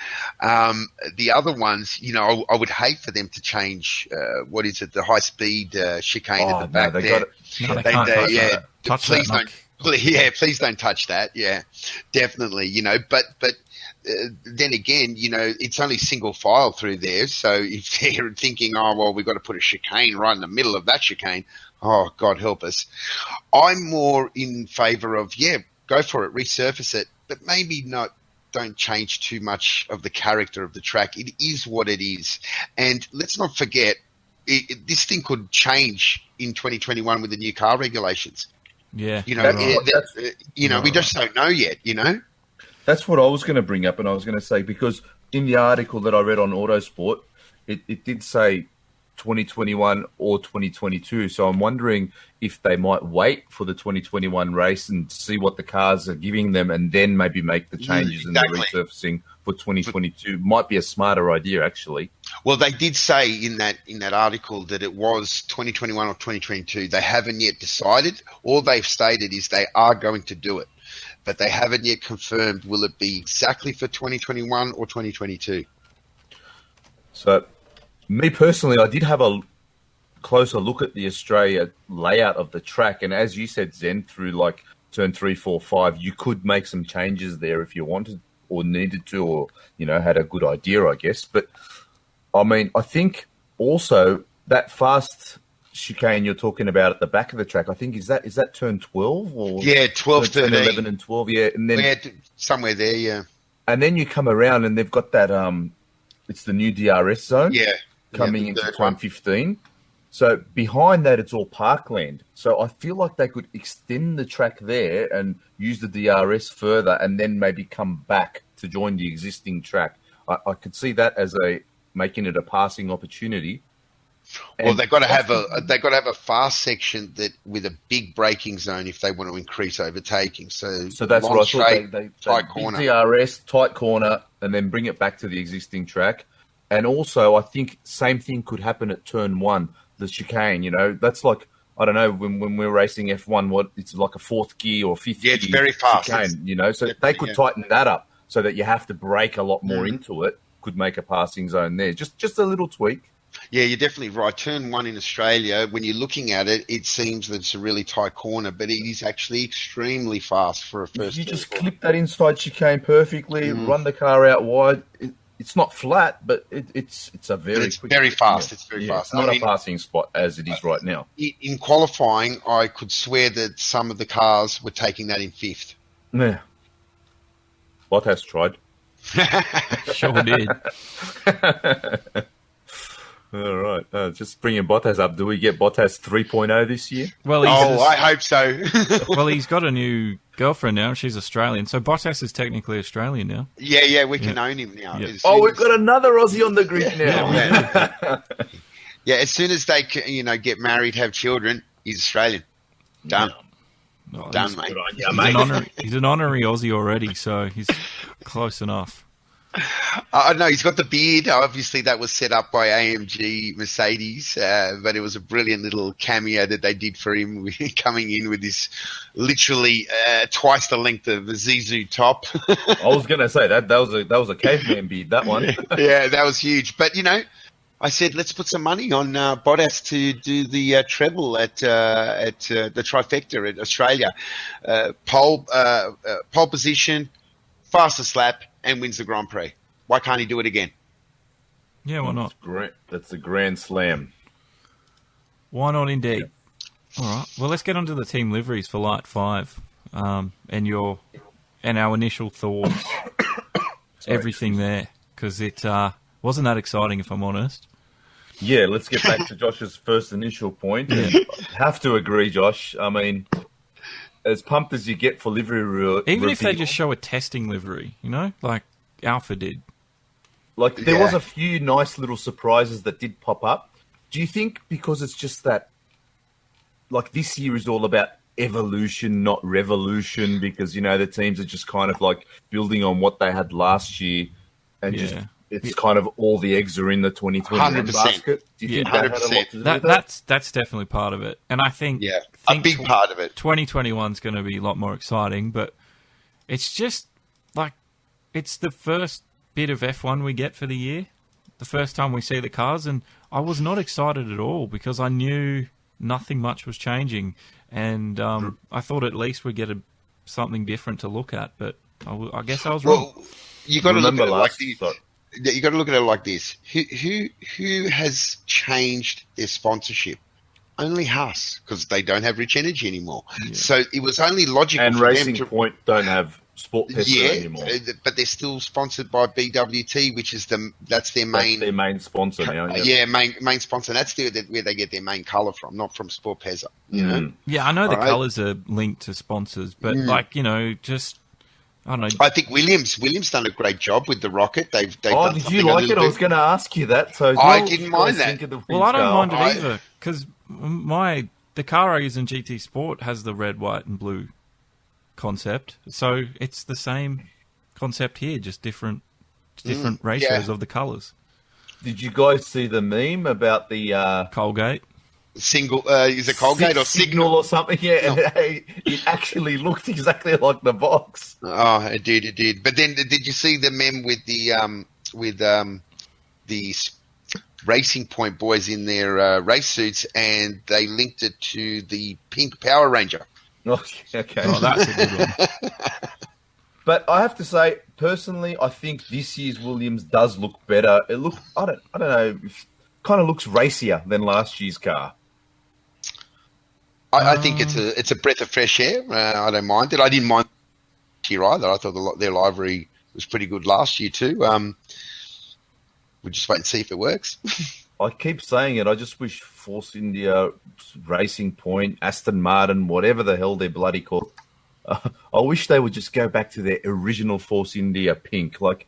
The other ones, I would hate for them to change, the high-speed chicane at the back there. Please don't touch that. Yeah, definitely, but then again, it's only single file through there. So if they're thinking, oh, well, we've got to put a chicane right in the middle of that chicane, oh, God help us. I'm more in favour of, go for it, resurface it, but maybe don't change too much of the character of the track. It is what it is. And let's not forget, this thing could change in 2021 with the new car regulations. Yeah. We just don't know yet, That's what I was going to bring up, and I was going to say, because in the article that I read on Autosport, it did say 2021 or 2022. So I'm wondering if they might wait for the 2021 race and see what the cars are giving them and then maybe make the changes and the resurfacing for 2022. Might be a smarter idea, actually. Well, they did say in that article that it was 2021 or 2022. They haven't yet decided. All they've stated is they are going to do it, but they haven't yet confirmed will it be exactly for 2021 or 2022. So, me personally, I did have a closer look at the Australia layout of the track, and as you said, Zen, through like turn 3, 4, 5, you could make some changes there if you wanted or needed to, or had a good idea, I guess. But I mean, I think also that fast chicane you're talking about at the back of the track, I think is that turn 12 or 12, 13, 11 and 12, and then somewhere there, and then you come around and they've got that it's the new DRS zone, coming into turn 15. So behind that, it's all parkland. So I feel like they could extend the track there and use the DRS further, and then maybe come back to join the existing track. I could see that as making it a passing opportunity. Well, they've got to have a fast section that with a big braking zone if they want to increase overtaking. So that's what I thought. They tight corner, DRS, tight corner, and then bring it back to the existing track. And also, I think same thing could happen at turn 1, the chicane. That's like, I don't know, when we're racing F1, it's like a 4th gear or 5th gear. It's very fast. Chicane, so they could tighten that up so that you have to brake a lot more into it. Could make a passing zone there. Just a little tweak. Yeah, you're definitely right. Turn 1 in Australia, when you're looking at it, it seems that it's a really tight corner, but it is actually extremely fast for a first. You just clip that inside chicane perfectly, run the car out wide. It's not flat, but it's a very quick, very fast. It's very fast. It's not a passing spot as it is right now. In qualifying, I could swear that some of the cars were taking that in 5th. Yeah. Bottas tried. Sure did. All right. Just bringing Bottas up. Do we get Bottas 3.0 this year? Well, I hope so. Well, he's got a new girlfriend now. She's Australian. So Bottas is technically Australian now. Yeah, we can own him now. Yeah. We've got another Aussie on the grid now. Yeah, as soon as they get married, have children, he's Australian. Done. Oh, Done, mate. He's an honorary Aussie already, so he's close enough. No, he's got the beard. Obviously, that was set up by AMG Mercedes, but it was a brilliant little cameo that they did for him, coming in with this literally twice the length of the Zizou top. I was going to say that was a caveman beard, that one. Yeah, that was huge. But I said, let's put some money on Bottas to do the treble at the trifecta at Australia. Pole position, fastest lap, and wins the Grand Prix. Why can't he do it again? Yeah, why not? That's a grand slam. Why not indeed? Yeah. All right. Well, let's get on to the team liveries for Light 5 and our initial thoughts. Everything there, because it wasn't that exciting, if I'm honest. Yeah, let's get back to Josh's first initial point. Yeah. Have to agree, Josh. I mean, as pumped as you get for livery even if they just show a testing livery, like Alpha did. Like, there was a few nice little surprises that did pop up. Do you think because it's just that, like, this year is all about evolution, not revolution, because, the teams are just kind of, like, building on what they had last year and just... It's kind of all the eggs are in the 2021 basket. Do you think that had a lot to do with that? That's definitely part of it. And I think a big part of it. 2021 is going to be a lot more exciting, but it's just like it's the first bit of F1 we get for the year, the first time we see the cars, and I was not excited at all because I knew nothing much was changing, and I thought at least we'd get something different to look at, but I guess I was wrong. Well, you got to look at it like this. You got to look at it like this. Who has changed their sponsorship? Only Haas, because they don't have Rich Energy anymore. Yeah. So it was only logical and for Racing them to... Point don't have Sport Pesa anymore. But they're still sponsored by BWT, which is that's their main sponsor now. Main sponsor. That's where they get their main colour from, not from Sport Pesa. You know? Yeah, I know the colours are linked to sponsors, but just... I don't know. I think Williams done a great job with the Rocket. They've done did you like it? I was going to ask you that. So I didn't mind that. Well, I don't mind it either because the car I use in GT Sport has the red, white, and blue concept. So it's the same concept here, just different ratios of the colours. Did you guys see the meme about the Colgate? Is it Colgate or Signal or something? Yeah, no. It actually looked exactly like the box. Oh, it did. But then, did you see the meme with the Racing Point boys in their race suits, and they linked it to the pink Power Ranger? Oh, okay. Oh, that's a good one. But I have to say, personally, I think this year's Williams does look better. I don't know, kind of looks racier than last year's car. I think it's a breath of fresh air. I don't mind it. I didn't mind here either. I thought their livery was pretty good last year too. We'll just wait and see if it works. I keep saying it. I just wish Force India, Racing Point, Aston Martin, whatever the hell they're bloody called, I wish they would just go back to their original Force India pink. Like,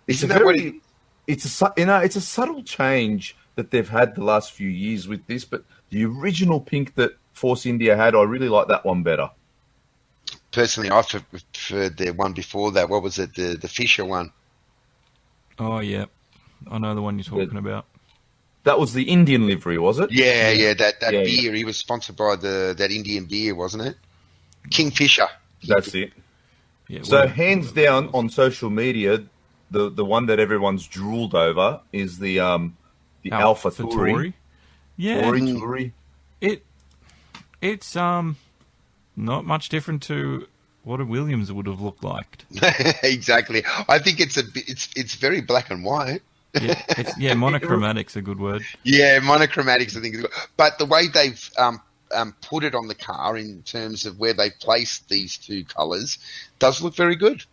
it's a subtle change that they've had the last few years with this, but the original pink that Force India had, I really like that one better. Personally, I preferred the one before that. What was it? The Fisher one. Oh, yeah. I know the one you're talking about. That was the Indian livery, was it? Yeah. That beer. Yeah. He was sponsored by that Indian beer, wasn't it? Kingfisher. That's it. Yeah, so hands down on social media, the one that everyone's drooled over is the Alpha Tauri. Yeah, Tauri. It's not much different to what a Williams would have looked like. Exactly. I think it's very black and white. Yeah, monochromatic's a good word. Yeah, monochromatic's I think is good. But the way they've put it on the car in terms of where they placed these two colours does look very good.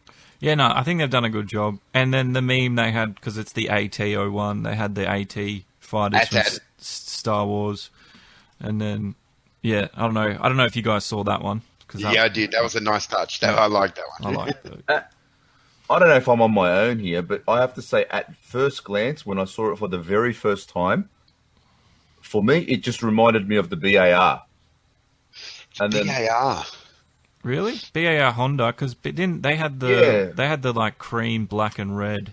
Yeah, no, I think they've done a good job. And then the meme they had, because it's the AT-01, they had the AT fighters from Star Wars. And then, yeah, I don't know if you guys saw that one, Yeah, I did. That was a nice touch. I like that one. I like that. I don't know if I'm on my own here, but I have to say, at first glance, when I saw it for the very first time, for me, it just reminded me of the BAR. And then, BAR. Really? BAR Honda, because they had the like cream, black and red.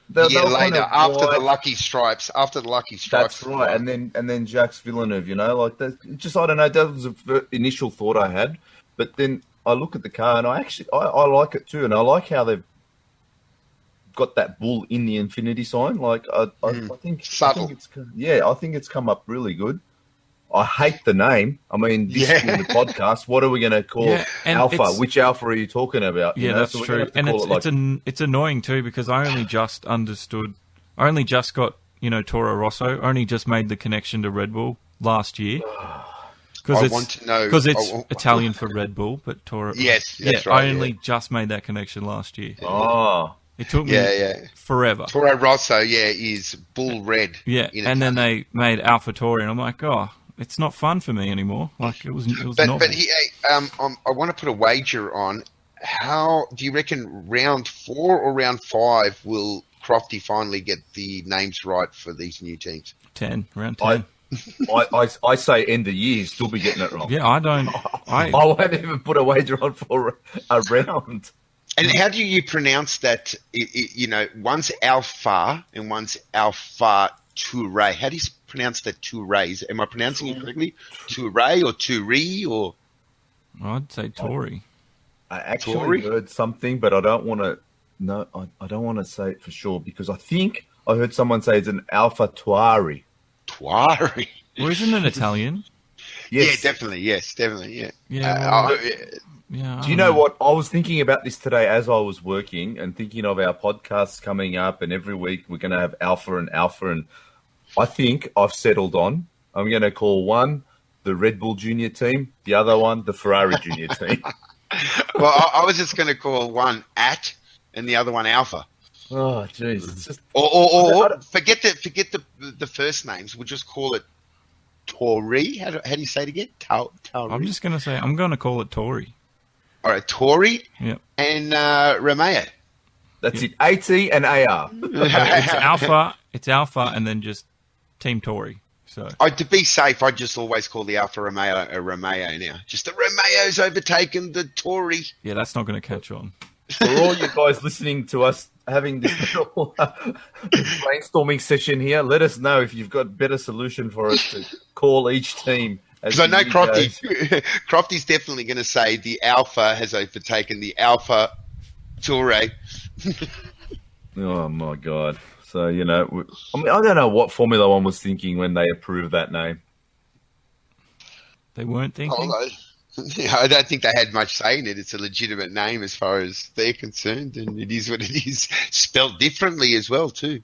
they were Later, kind of after the white. Lucky Stripes. That's right. And then Jacques Villeneuve, like that. Just, I don't know. That was the initial thought I had, but then I look at the car and I like it too, and I like how they've got that bull in the infinity sign. Like I think subtle. I think it's come up really good. I hate the name. I mean, this is the podcast. What are we going to call Alpha? Which Alpha are you talking about? Yeah, that's true. And it's annoying too because I only just got Toro Rosso. I only just made the connection to Red Bull last year. I want to know because it's Italian for Red Bull, but Toro. Yes, that's right. I only just made that connection last year. Oh, it took me forever. Toro Rosso, is bull red. Yeah, and then they made Alpha Tori, and I'm like, it's not fun for me anymore. Like it was not. But I want to put a wager on. How do you reckon round 4 or round 5 will Crofty finally get the names right for these new teams? Round 10. I say end of year, he'll still be getting it wrong. Yeah, I don't. I won't even put a wager on for a round. And how do you pronounce that? One's Alpha and one's Alpha Touré. How do you pronounce that Touré's? Am I pronouncing it correctly? Touré or Touré or? I'd say Tori. I actually heard something, but I don't want to. No, I don't want to say it for sure because I think I heard someone say it's an Alpha Tuari. Tuari. Or isn't it Italian? Yes. Yeah, definitely. Yes, definitely. Yeah. Do you know what? I was thinking about this today as I was working and thinking of our podcasts coming up, and every week we're going to have Alpha, and I think I've settled on. I'm going to call one the Red Bull Junior team, the other one the Ferrari Junior team. Well, I was just going to call one At and the other one Alpha. Oh, jeez. It's just or forget the first names. We'll just call it Tori. How do you say it again? Tori. I'm just going to say I'm going to call it Tori. All right, Tori. Yep. And Romeo. That's it. AT and AR. It's Alpha, and then just Team Tori. So to be safe, I just always call the Alpha Romeo a Romeo now. Just the Romeo's overtaken the Tori. Yeah, that's not going to catch on. For all you guys listening to us having this little brainstorming session here, let us know if you've got a better solution for us to call each team. Because I know Crofty's definitely going to say the Alpha has overtaken the Alpha Touré. Oh, my God. So, I mean, I don't know what Formula One was thinking when they approved that name. They weren't thinking? I don't think they had much say in it. It's a legitimate name as far as they're concerned, and it is what it is. Spelled differently as well, too.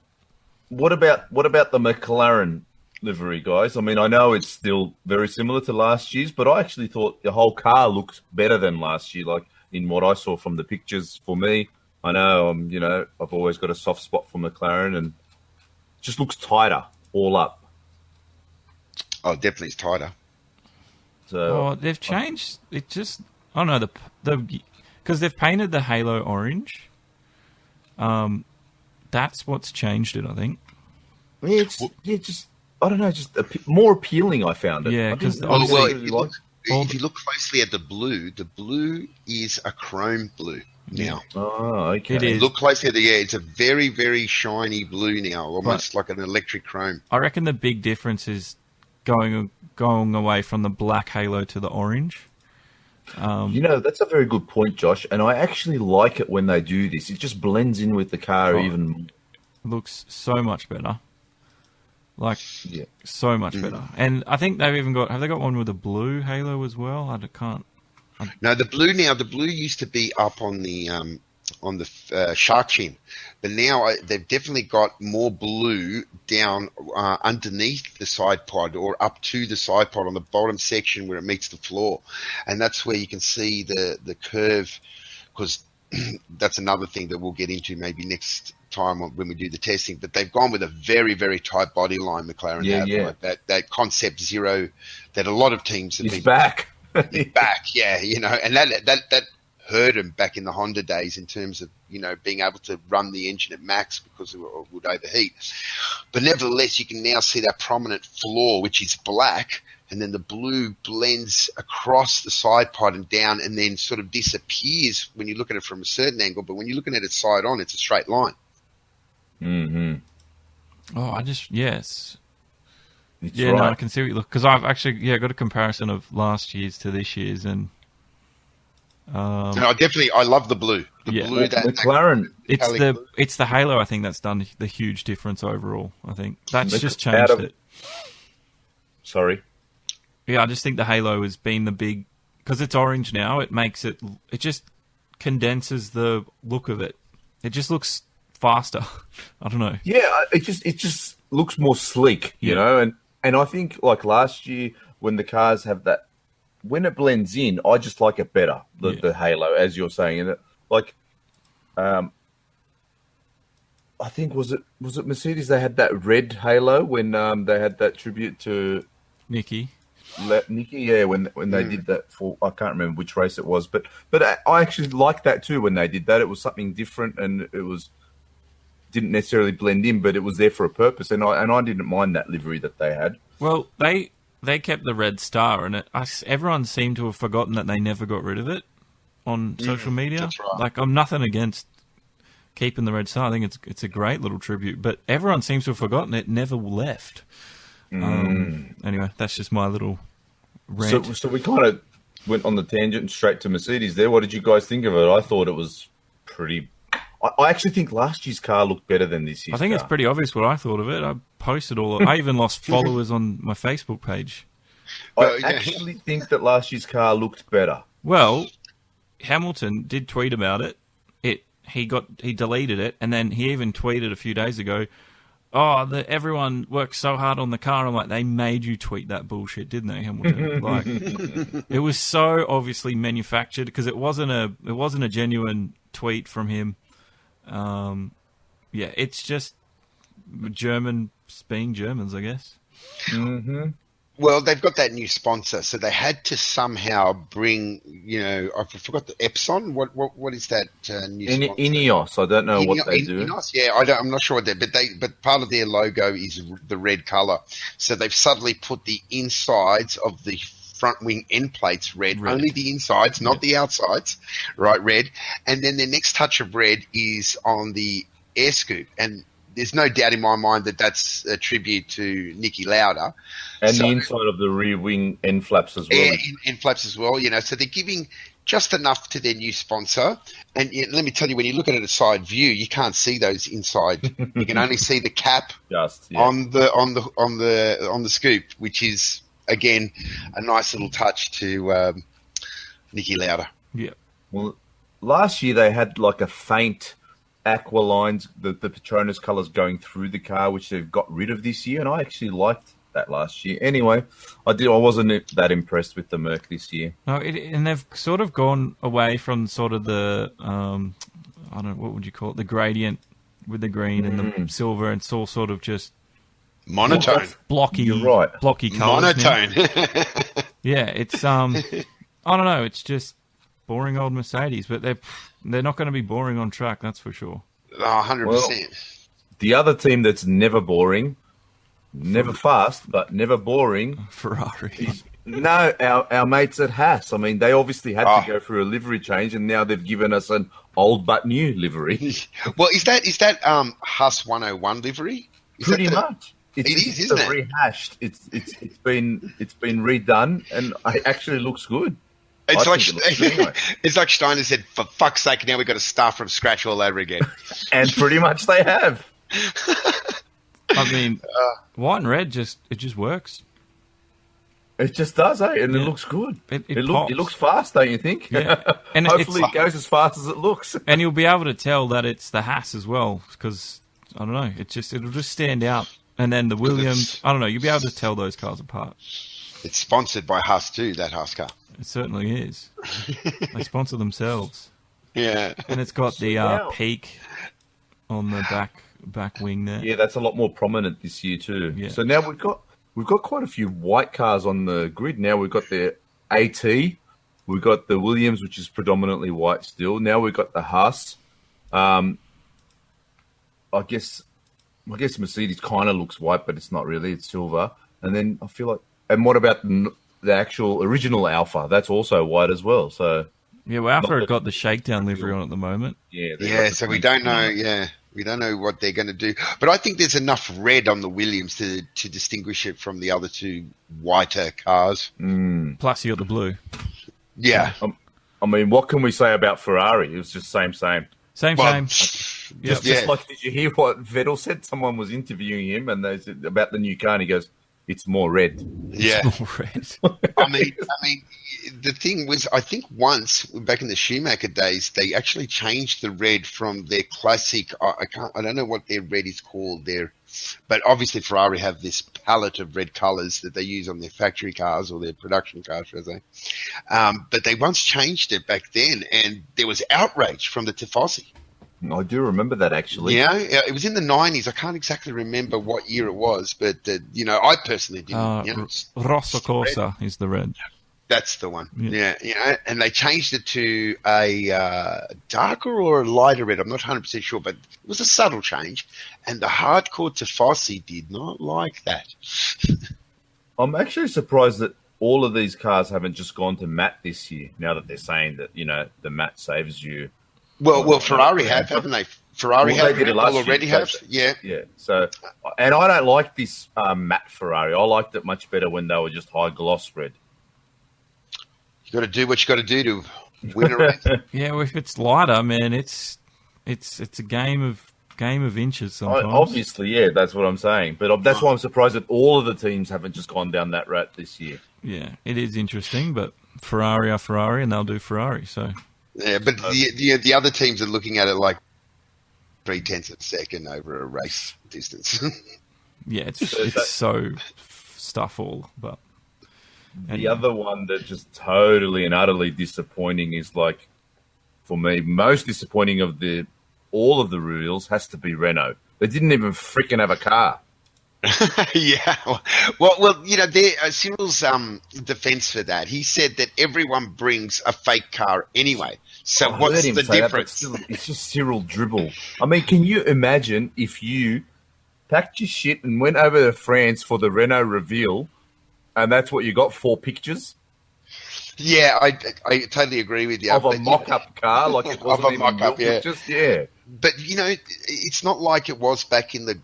What about the McLaren livery, guys? I mean, I know it's still very similar to last year's, but I actually thought the whole car looked better than last year, like in what I saw from the pictures. For me, I know, I've always got a soft spot for McLaren, and it just looks tighter all up. Oh, definitely it's tighter. So they've changed. It just because they've painted the halo orange. That's what's changed it, I think. Just I don't know, just more appealing. I found it. Yeah, because if you look closely at the blue is a chrome blue now. Oh, okay. It is. Look closely at it's a very, very shiny blue now, almost like an electric chrome. I reckon the big difference is going away from the black halo to the orange. That's a very good point, Josh, and I actually like it when they do this. It just blends in with the car even. Looks so much better. So much better. And I think they've even have they got one with a blue halo as well? No, the blue used to be up on the shark fin, but now they've definitely got more blue down underneath the side pod or up to the side pod on the bottom section where it meets the floor, and that's where you can see the curve, because that's another thing that we'll get into maybe next time when we do the testing. But they've gone with a very, very tight body line, McLaren. Yeah. Like that Concept Zero that a lot of teams have been back. back, yeah, and that hurt him back in the Honda days in terms of, being able to run the engine at max because it would overheat. But nevertheless, you can now see that prominent floor, which is black, and then the blue blends across the side pod and down and then sort of disappears when you look at it from a certain angle. But when you're looking at it side on, it's a straight line. Mm-hmm. Oh, yes. It's Yeah, right. no, I can see what you look, because I've actually got a comparison of last year's to this year's, and I love the blue. Blue, that McLaren. It's the halo, I think, that's done the huge difference overall. I think that's just changed out of- it. Sorry. Yeah, I just think the halo has been the big, because it's orange now. It makes it just condenses the look of it. It just looks faster. I don't know. Yeah, it just looks more sleek, you know, and I think like last year when the cars have that, when it blends in, I just like it better. The halo, as you're saying, and I think was it Mercedes? They had that red halo when they had that tribute to Nicky, yeah, when they did that for, I can't remember which race it was, but I actually liked that too when they did that. It was something different, and it didn't necessarily blend in, but it was there for a purpose, and I didn't mind that livery that they had. Well, they kept the red star, and everyone seemed to have forgotten that they never got rid of it on social media. That's right. Like, I'm nothing against keeping the red star. I think it's a great little tribute, but everyone seems to have forgotten it never left. Anyway, that's just my little rant. So we kind of went on the tangent straight to Mercedes there. What did you guys think of it? I thought it was pretty... I actually think last year's car looked better than this year's I think car. it's pretty obvious what I thought of it. I posted I even lost followers on my Facebook page. I actually think that last year's car looked better. Well, Hamilton did tweet about it. He deleted it, and then he even tweeted a few days ago, everyone worked so hard on the car. I'm like, they made you tweet that bullshit, didn't they, Hamilton? Like, it was so obviously manufactured, because it wasn't a genuine tweet from him. It's just Germans being Germans, I guess. Mm-hmm. Well, they've got that new sponsor, so they had to somehow bring, I forgot the Epson. What is that new sponsor? Ineos. I don't know what they do. Ineos, yeah, I'm not sure what they, but part of their logo is the red color. So they've suddenly put the insides of the front wing end plates red. Only the insides, not the outsides, right? Red, and then the next touch of red is on the air scoop, and there's no doubt in my mind that that's a tribute to Niki Lauda. And the inside of the rear wing end flaps as well. Yeah, end flaps as well, So they're giving just enough to their new sponsor. And let me tell you, when you look at it at side view, you can't see those inside. You can only see the cap on the scoop, which is, again, a nice little touch to Niki Lauda. Yeah. Well, last year they had like a faint aqua lines, the Petronas colours going through the car, which they've got rid of this year, and I actually liked that last year. Anyway, I wasn't that impressed with the Merc this year. No, and they've sort of gone away from sort of the I don't know, what would you call it, the gradient with the green and the silver, and it's all sort of just monotone, blocky. You're right. Blocky colours. Monotone. Yeah, it's I don't know, it's just boring old Mercedes, but they're not going to be boring on track, that's for sure. 100%. Well, the other team that's never boring, never fast, but never boring, Ferrari. No, our mates at Haas. I mean, they obviously had to go through a livery change, and now they've given us an old but new livery. Well, is that Haas 101 livery? Pretty much. It's isn't it? Rehashed. It's been redone, and it actually looks good. It's like Steiner said, for fuck's sake, now we've got to start from scratch all over again. And pretty much they have. I mean, white and red it just works. It just does, eh? And it looks good. It looks fast, don't you think? Yeah. And hopefully it goes as fast as it looks. And you'll be able to tell that it's the Haas as well, because, I don't know, it'll just stand out. And then the Williams, I don't know, you'll be able to tell those cars apart. It's sponsored by Haas too, that Haas car. It certainly is. They sponsor themselves. Yeah. And it's got the peak on the back wing there. Yeah, that's a lot more prominent this year too. Yeah. So now we've got quite a few white cars on the grid. Now we've got the AT. We've got the Williams, which is predominantly white still. Now we've got the Haas. I guess Mercedes kind of looks white, but it's not really. It's silver. And then I feel like, and what about the actual original Alpha? That's also white as well. So Yeah, well, Alpha have got the shakedown livery on at the moment. Yeah, so we don't know. Yeah, we don't know what they're going to do. But I think there's enough red on the Williams to distinguish it from the other two whiter cars. Plus, you got the blue. Yeah. I mean, what can we say about Ferrari? It was just same. Same. Just like, did you hear what Vettel said? Someone was interviewing him, and they said about the new car, and he goes, "It's more red." Yeah. It's more red. I mean, the thing was, I think once back in the Schumacher days, they actually changed the red from their classic. I don't know what their red is called there, but obviously Ferrari have this palette of red colours that they use on their factory cars or their production cars, should I say? But they once changed it back then, and there was outrage from the Tifosi. I do remember that, actually. Yeah, it was in the 90s. I can't exactly remember what year it was, but I personally didn't. Rosso Corsa is the red. That's the one. Yeah. And they changed it to a darker or a lighter red. I'm not 100% sure, but it was a subtle change. And the hardcore Tifosi did not like that. I'm actually surprised that all of these cars haven't just gone to matte this year, now that they're saying that, the matte saves you. Well, Ferrari haven't they? Ferrari have. They did it last already year, have. Yeah. So, and I don't like this matte Ferrari. I liked it much better when they were just high gloss red. You got to do what you got to do to win a race. Yeah, well, if it's lighter, man, it's a game of inches sometimes. Obviously, yeah, that's what I'm saying. But that's why I'm surprised that all of the teams haven't just gone down that route this year. Yeah, it is interesting, but Ferrari are Ferrari, and they'll do Ferrari. So. Yeah, but the other teams are looking at it like 0.3 of a second over a race distance. Yeah, it's so stuff all, but the other one that just totally and utterly disappointing is, like, for me, most disappointing of all of the reveals has to be Renault. They didn't even freaking have a car. Yeah, well, Cyril's defense for that. He said that everyone brings a fake car anyway. So what's the difference? It's just Cyril dribble. I mean, can you imagine if you packed your shit and went over to France for the Renault reveal, and that's what you got, 4 pictures? Yeah, I totally agree with you. Of a mock-up car, like it wasn't even mock-up, yeah. But it's not like it was back in the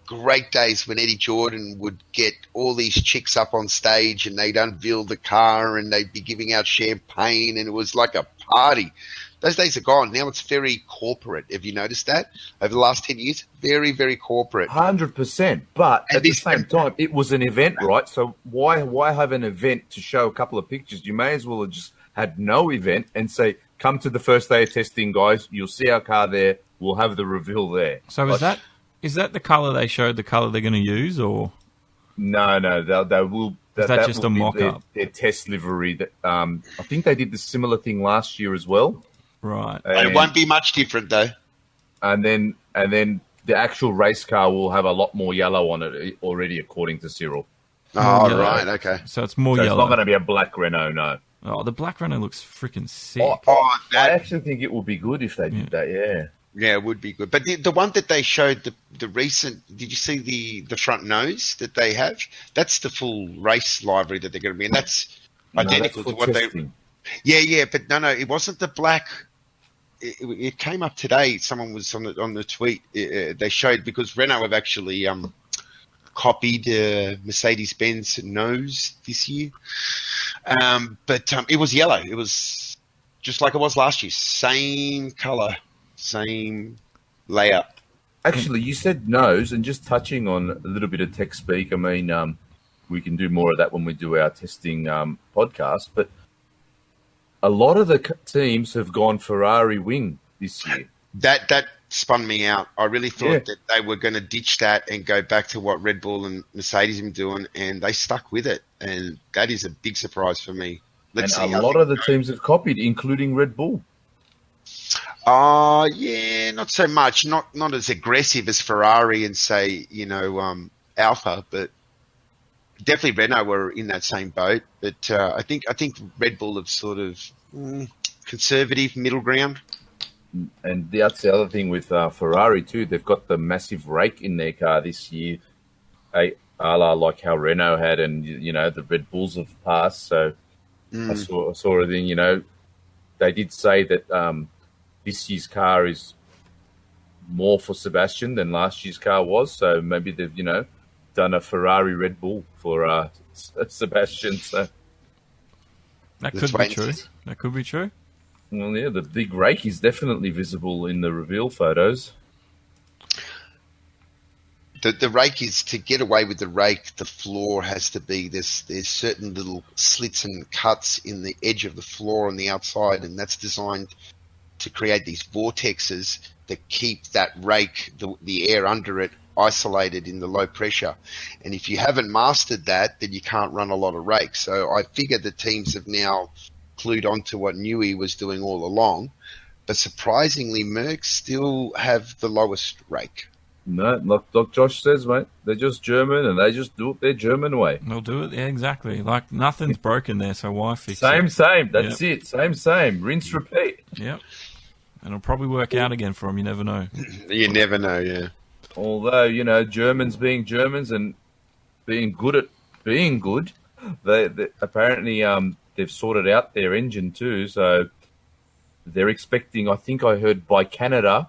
great days when Eddie Jordan would get all these chicks up on stage and they'd unveil the car and they'd be giving out champagne and it was like a party. Those days are gone. Now it's very corporate. Have you noticed that? Over the last 10 years, very, very corporate. 100%. But at the same time, it was an event, right? So why have an event to show a couple of pictures? You may as well have just had no event and say, come to the first day of testing, guys. You'll see our car there. We'll have the reveal there. So is that the colour they showed, the colour they're going to use, or? No, they will. Is that just a mock-up? Their test livery. That I think they did the similar thing last year as well. Right. And it won't be much different, though. And then the actual race car will have a lot more yellow on it already, according to Cyril. Oh, yellow. Right, okay. So it's more yellow. It's not going to be a black Renault, no. Oh, the black Renault looks freaking sick. I actually think it would be good if they did that, yeah. Yeah, it would be good. But the one that they showed, the recent, did you see the front nose that they have? That's the full race livery that they're going to be in. That's identical to what testing. Yeah, but no, it wasn't the black. It came up today. Someone was on the tweet. They showed, because Renault have actually copied Mercedes-Benz nose this year. But it was yellow. It was just like it was last year. Same colour. Same layout. Actually, you said nose, and just touching on a little bit of tech speak. I mean, we can do more of that when we do our testing podcast. But a lot of the teams have gone Ferrari wing this year. That spun me out. I really thought that they were going to ditch that and go back to what Red Bull and Mercedes have been doing, and they stuck with it. And that is a big surprise for me. A lot of the teams have copied, including Red Bull. Yeah, not so much. Not as aggressive as Ferrari and say, Alpha, but definitely Renault were in that same boat, but I think Red Bull have sort of conservative middle ground. And that's the other thing with Ferrari too. They've got the massive rake in their car this year, a la like how Renault had, and the Red Bulls have passed. So I saw a thing. They did say that this year's car is more for Sebastian than last year's car was. So maybe they've done a Ferrari Red Bull for Sebastian. So that could be true. That could be true. Well, yeah, the big rake is definitely visible in the reveal photos. The rake is, to get away with the rake, the floor has to be, there's certain little slits and cuts in the edge of the floor on the outside, and that's designed to create these vortexes that keep that rake, the air under it, isolated in the low pressure. And if you haven't mastered that, then you can't run a lot of rake. So I figure the teams have now clued onto what Newey was doing all along, but surprisingly, Mercs still have the lowest rake. No, like Josh says, mate, they're just German and they just do it their German way. They'll do it, yeah, exactly. Like nothing's broken there, so why fix it? Same. That's it. Same. Rinse, repeat. Yep. And it'll probably work out again for them. You never know. You never know, yeah. Although Germans being Germans and being good at being good, they apparently they've sorted out their engine too, so they're expecting, I think I heard, by Canada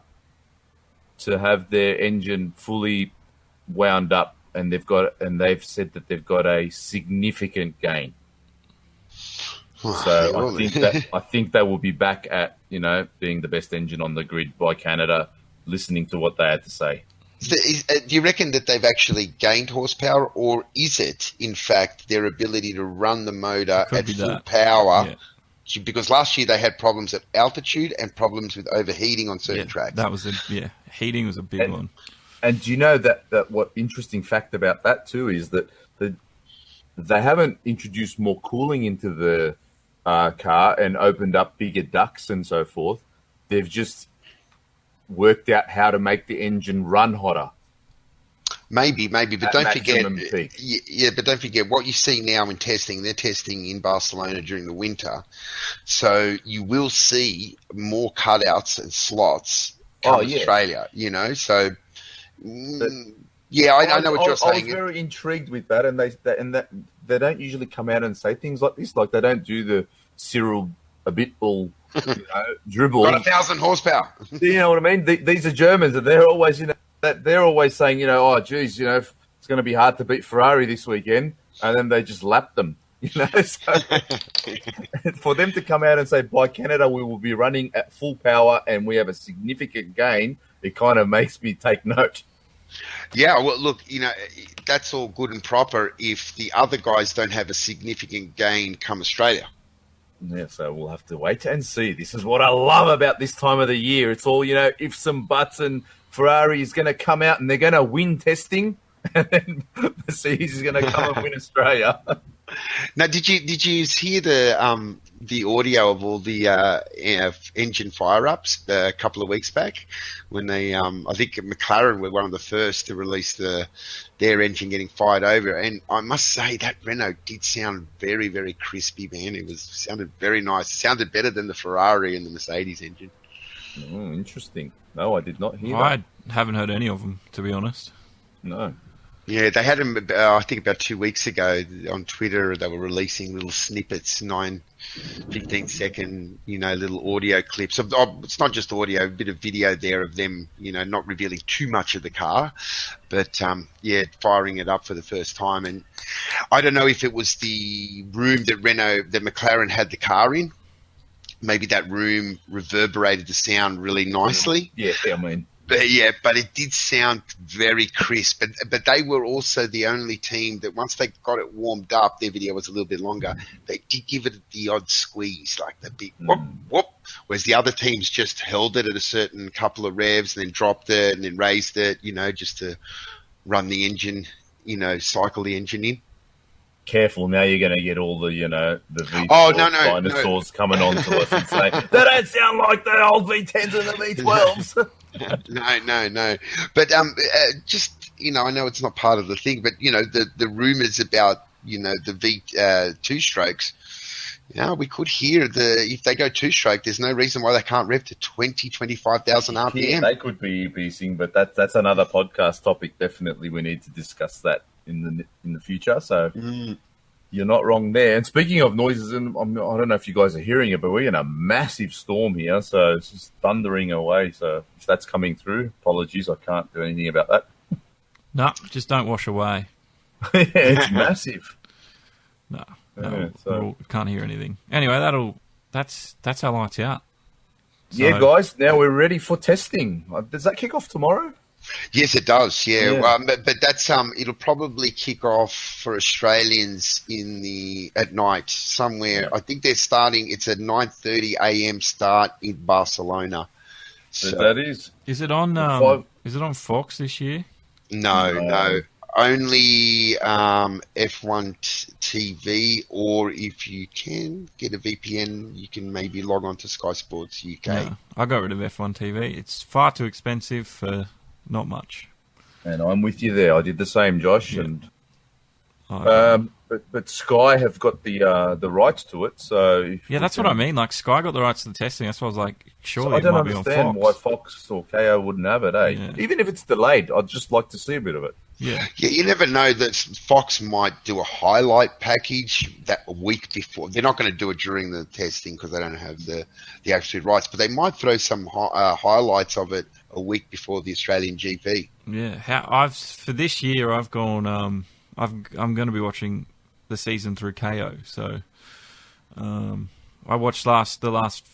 to have their engine fully wound up, and they've said that they've got a significant gain. So I think they will be back at being the best engine on the grid by Canada, listening to what they had to say. Do you reckon that they've actually gained horsepower, or is it, in fact, their ability to run the motor at full power? Yeah. Because last year they had problems at altitude and problems with overheating on certain tracks. That was heating was a big one. And do you know that what interesting fact about that too is that they haven't introduced more cooling into the car and opened up bigger ducts and so forth. They've just worked out how to make the engine run hotter. Maybe, but don't forget. But don't forget what you see now in testing. They're testing in Barcelona during the winter, so you will see more cutouts and slots come to Australia. So I know what you're saying. I was very intrigued with that, and they don't usually come out and say things like this. Like they don't do the Cyril Abitbol dribble. Got 1,000 horsepower. You know what I mean? These are Germans, and they're always they're always saying, oh, geez, it's going to be hard to beat Ferrari this weekend, and then they just lap them. So for them to come out and say, by Canada, we will be running at full power and we have a significant gain, it kind of makes me take note. Yeah, well, look, that's all good and proper if the other guys don't have a significant gain come Australia. Yeah, so we'll have to wait and see. This is what I love about this time of the year. It's all, ifs and buts, and Ferrari is going to come out and they're going to win testing, and then Mercedes is going to come and win Australia. Now, did you hear the audio of all the engine fire-ups a couple of weeks back when they I think McLaren were one of the first to release their engine getting fired over, and I must say that Renault did sound very, very crispy, man. It sounded very nice. It sounded better than the Ferrari and the Mercedes engine. Oh, interesting. No, I did not hear that. I haven't heard any of them, to be honest. No. Yeah, they had them, I think about 2 weeks ago on Twitter. They were releasing little snippets, 15-second, little audio clips. It's not just audio, a bit of video there of them, not revealing too much of the car, but, firing it up for the first time. And I don't know if it was the room that McLaren had the car in. Maybe that room reverberated the sound really nicely. Yeah, I mean. But it did sound very crisp. But they were also the only team that once they got it warmed up, their video was a little bit longer, they did give it the odd squeeze, like the big whoop, whoop, whereas the other teams just held it at a certain couple of revs and then dropped it and then raised it, just to run the engine, cycle the engine in. Careful, now you're going to get all the, the V12 dinosaurs coming on to us and say, they don't sound like the old V10s and the V12s. No. But just I know it's not part of the thing, but the rumors about the V2 strokes. We could hear if they go two-stroke, there's no reason why they can't rev to 25,000 RPM. Yeah, they could be beasting, but that's another podcast topic. Definitely, we need to discuss that in the future. So you're not wrong there. And speaking of noises, and I don't know if you guys are hearing it, but we're in a massive storm here, so it's just thundering away. So if that's coming through, apologies, I can't do anything about that. No, just don't wash away. Yeah, it's massive. No, so. we can't hear anything. Anyway, that's our lights out. So, yeah, guys, now we're ready for testing. Does that kick off tomorrow? Yes, it does. Yeah. But that's it'll probably kick off for Australians at night somewhere. I think they're starting. It's a 9:30 a.m. start in Barcelona. So that is. Is it on? Is it on Fox this year? No. Only F1 TV, or if you can get a VPN, you can maybe log on to Sky Sports UK. No, I got rid of F1 TV. It's far too expensive for not much. And I'm with you there. I did the same, Josh. Yeah. And but Sky have got the rights to it. So that's what I mean. Like Sky got the rights to the testing. That's why I was like, surely so I don't it might be on understand Fox. why Fox or KO wouldn't have it. Yeah. Even if it's delayed, I'd just like to see a bit of it. Yeah, you never know that Fox might do a highlight package that a week before. They're not going to do it during the testing because they don't have the absolute rights, but they might throw some highlights of it a week before the Australian GP. Yeah, for this year I've gone. I'm going to be watching the season through KO. So I watched the last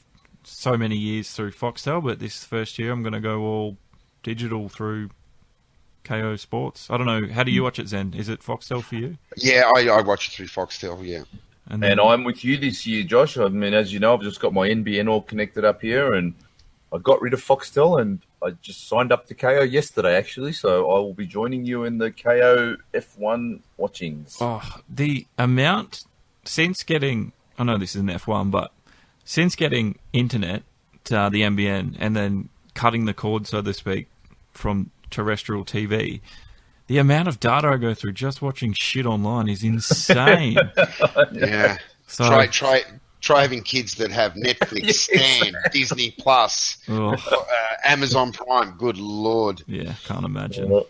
so many years through Foxtel, but this first year I'm going to go all digital through KO Sports. I don't know. How do you watch it, Zen? Is it Foxtel for you? Yeah, I watch it through Foxtel, yeah. And I'm with you this year, Josh. I mean, as you know, I've just got my NBN all connected up here, and I got rid of Foxtel, and I just signed up to KO yesterday, actually. So I will be joining you in the KO F1 watchings. Oh, the amount since getting... I know this isn't F1, but since getting internet to the NBN and then cutting the cord, so to speak, from terrestrial TV, the amount of data I go through just watching shit online is insane. Yeah. So, try having kids that have Netflix, Stan, Disney Plus, Amazon Prime. Good Lord. Yeah, can't imagine.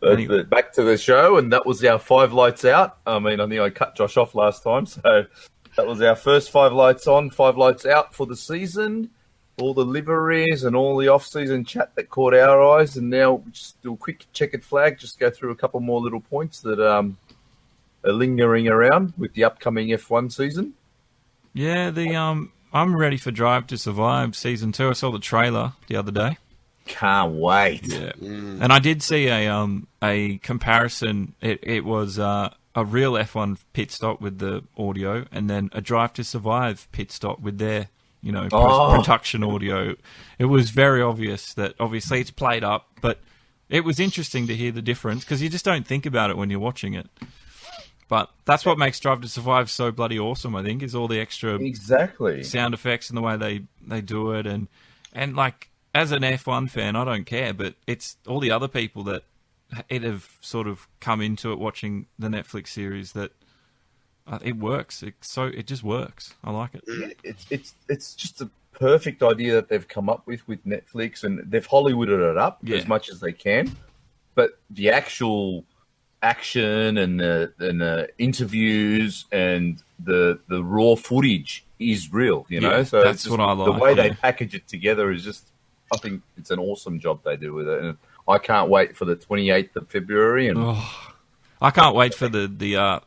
Anyway. Back to the show, and that was our 5 lights out. I mean, I think I cut Josh off last time, so that was our first 5 lights on, 5 lights out for the season. All the liveries and all the off-season chat that caught our eyes, and now we just do a quick checkered flag, just go through a couple more little points that are lingering around with the upcoming F1 season. Yeah, I'm ready for Drive to Survive Season 2. I saw the trailer the other day. Can't wait. Yeah. And I did see a comparison. It was a real F1 pit stop with the audio, and then a Drive to Survive pit stop with their post-production audio. It was very obvious that obviously it's played up, but it was interesting to hear the difference because you just don't think about it when you're watching it. But that's what makes Drive to Survive so bloody awesome, I think, is all the extra sound effects and the way they do it. And like, as an F1 fan, I don't care, but it's all the other people that have sort of come into it watching the Netflix series that it works. It just works. I like it. Yeah, it's just a perfect idea that they've come up with Netflix, and they've Hollywooded it up as much as they can. But the actual action and the interviews and the raw footage is real, you know. So that's what I like. The way they package it together is just, I think it's an awesome job they do with it, and I can't wait for the 28th of February. And I can't wait for the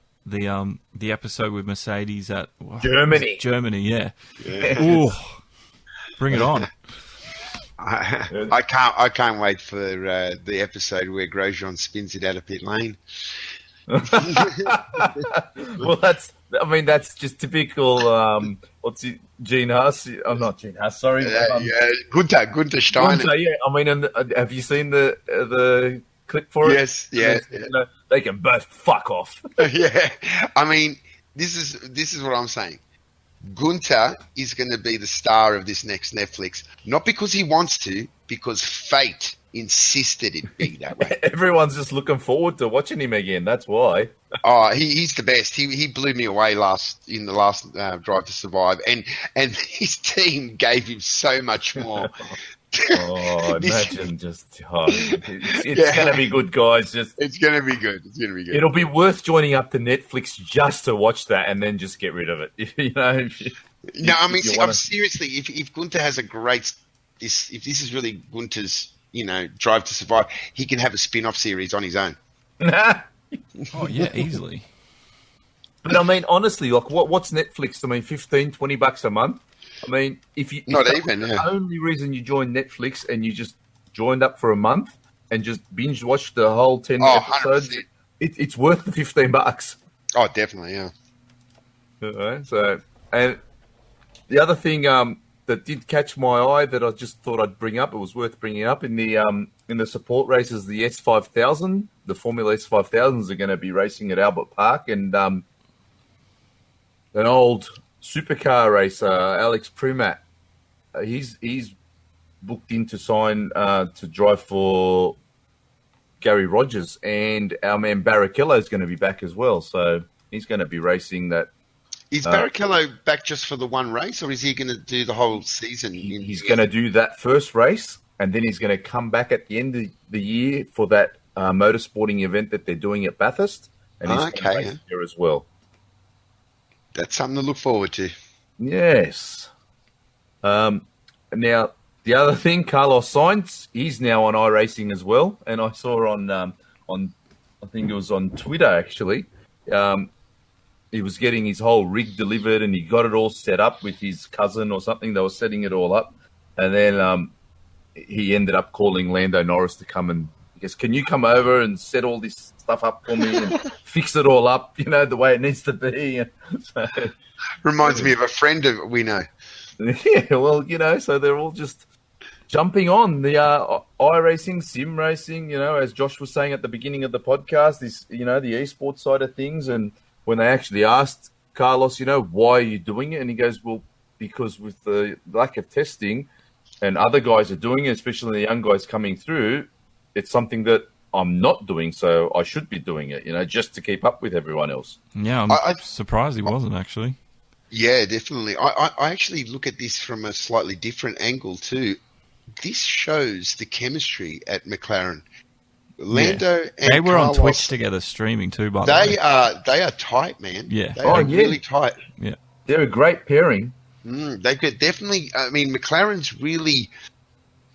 episode with Mercedes at Germany. Germany, yeah. Ooh, bring it on. I can't wait for the episode where Grosjean spins it out of pit lane. Well, that's just typical. What's it? Gene Haas? I'm not Gene Haas. Sorry, Gunther Steiner. Gunther, yeah. I mean, have you seen the clip for it? Yes, yeah. You know, they can both fuck off. Yeah, I mean, this is what I'm saying. Gunther is going to be the star of this next Netflix, not because he wants to, because fate insisted it be that way. Everyone's just looking forward to watching him again. That's why. Oh, he's the best. He blew me away in the last Drive to Survive, and his team gave him so much more. Oh, imagine it's going to be good, guys. It's going to be good. It's going to be good. It'll be worth joining up to Netflix just to watch that, and then just get rid of it. No, I mean, seriously, if Gunther has if this is really Gunther's, Drive to Survive, he can have a spin-off series on his own. Oh, yeah, easily. But I mean, honestly, like, what's Netflix? I mean, $15-20 a month. I mean, the only reason you joined Netflix and you just joined up for a month and just binge watched the whole 10 episodes, it's worth the $15. Oh, definitely, yeah. So, and the other thing that did catch my eye that I just thought I'd bring up, it was worth bringing up in the support races, the S5000, the Formula S5000s are going to be racing at Albert Park, and an old supercar racer, Alex Primat, he's booked in to sign to drive for Gary Rogers, and our man Barrichello is going to be back as well, so he's going to be racing that. Is Barrichello back just for the one race, or is he going to do the whole season? He's going to do that first race, and then he's going to come back at the end of the year for that motorsporting event that they're doing at Bathurst, and he's going to race here as well. That's something to look forward to. Yes. Now, the other thing, Carlos Sainz, he's now on iRacing as well, and I saw on I think it was on Twitter actually. He was getting his whole rig delivered, and he got it all set up with his cousin or something. They were setting it all up, and then he ended up calling Lando Norris to come and he goes, "Can you come over and set all this stuff up for me and fix it all up, the way it needs to be?" So, reminds me of a friend we know. Yeah, well, so they're all just jumping on the iRacing, sim racing, as Josh was saying at the beginning of the podcast, this, the esports side of things. And when they actually asked Carlos, why are you doing it? And he goes, well, because with the lack of testing and other guys are doing it, especially the young guys coming through, it's something that I'm not doing, so I should be doing it, just to keep up with everyone else. Yeah, I'm surprised he wasn't, actually. Yeah, definitely. I actually look at this from a slightly different angle too. This shows the chemistry at McLaren. Lando and they were Carlos, on Twitch together streaming too, by the way. They are tight, man. Yeah. They are really tight. Yeah. They're a great pairing. They could definitely, McLaren's really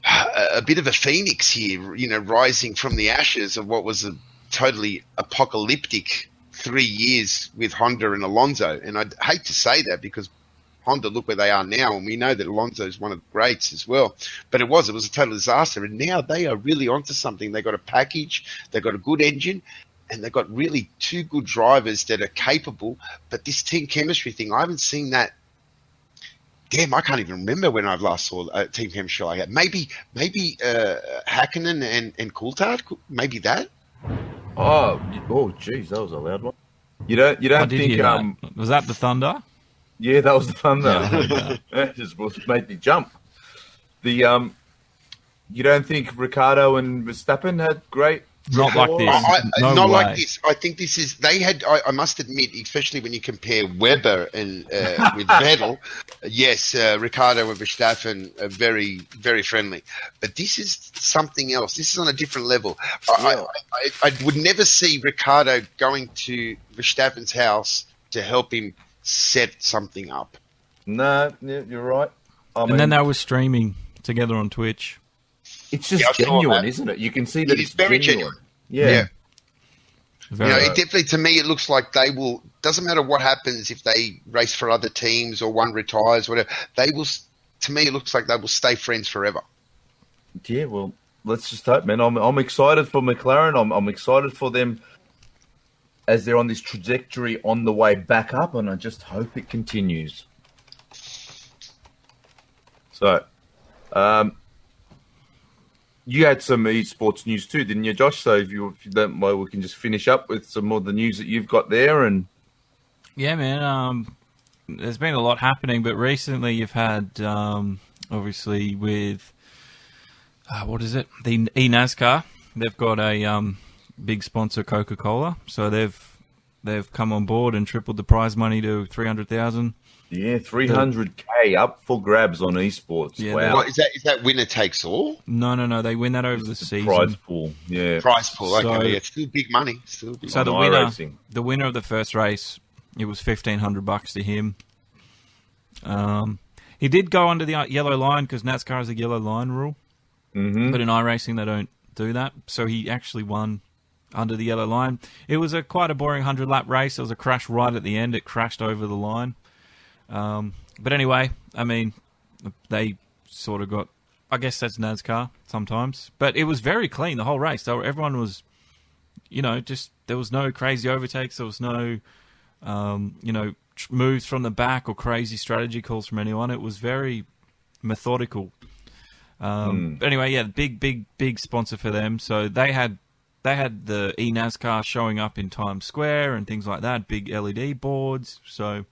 a bit of a phoenix here, rising from the ashes of what was a totally apocalyptic 3 years with Honda and Alonso. And I'd hate to say that because Honda, look where they are now, and we know that Alonso is one of the greats as well. But it was a total disaster, and now they are really onto something. They got a package, they got a good engine, and they got really two good drivers that are capable. But this team chemistry thing, I haven't seen that. Damn, I can't even remember when I last saw a team chemistry like that. Maybe Hakkinen and Coulthard, maybe that. Oh, geez, that was a loud one. You don't think was that the Thunder? Yeah, that was the Thunder. That just made me jump. You don't think Ricciardo and Verstappen had great? Not like this. Not like this. I think this is. They had. I must admit, especially when you compare Webber and with Vettel, yes, Ricciardo and Verstappen are very, very friendly. But this is something else. This is on a different level. I would never see Ricciardo going to Verstappen's house to help him set something up. No, you're right. And then they were streaming together on Twitch. It's just genuine, isn't it? You can see that it's very genuine. Yeah. It definitely, to me, it looks like they will. Doesn't matter what happens if they race for other teams or one retires, whatever. They will. To me, it looks like they will stay friends forever. Yeah, well, let's just hope, man. I'm excited for McLaren. I'm excited for them as they're on this trajectory on the way back up, and I just hope it continues. So, you had some esports news too, didn't you, Josh? So if you don't mind, we can just finish up with some more of the news that you've got there. And yeah, man, there's been a lot happening, but recently you've had, obviously, with what is it? The eNASCAR. They've got a big sponsor, Coca-Cola. So they've come on board and tripled the prize money to 300,000. Yeah, 300K up for grabs on esports. Yeah, wow. What, is that winner takes all? No. They win that over the season. Prize pool, yeah. Prize pool, okay. So- Yeah, it's still big money. So iRacing. the winner of the first race, it was $1,500 to him. He did go under the yellow line because NASCAR has a yellow line rule. Mm-hmm. But in iRacing, they don't do that. So he actually won under the yellow line. It was quite a boring 100-lap race. There was a crash right at the end. It crashed over the line. But anyway, I mean, they sort of got... I guess that's NASCAR sometimes. But it was very clean, the whole race. So everyone was, just... There was no crazy overtakes. There was no, moves from the back or crazy strategy calls from anyone. It was very methodical. But anyway, yeah, big sponsor for them. So they had the eNASCAR showing up in Times Square and things like that, big LED boards. So,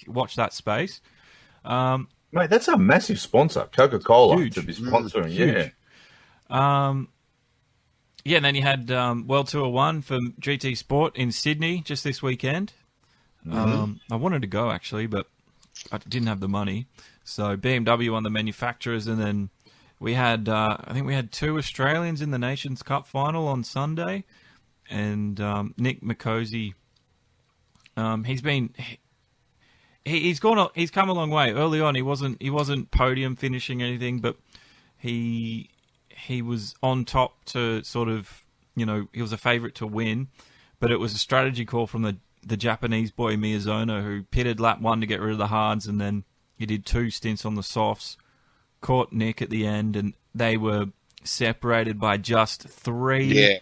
watch that space. Mate, that's a massive sponsor, Coca-Cola, Huge. to be sponsoring. Huge. Yeah. Yeah, and then you had World Tour 1 for GT Sport in Sydney just this weekend. I wanted to go, actually, but I didn't have the money. So BMW won the manufacturers, and then we had, I think we had 2 Australians in the Nations Cup final on Sunday, and Nick McCosey. He's come a long way. Early on, he wasn't podium finishing anything, but he was on top to sort of, he was a favourite to win, but it was a strategy call from the Japanese boy Miyazono, who pitted lap 1 to get rid of the hards, and then he did 2 stints on the softs, caught Nick at the end, and they were separated by just 3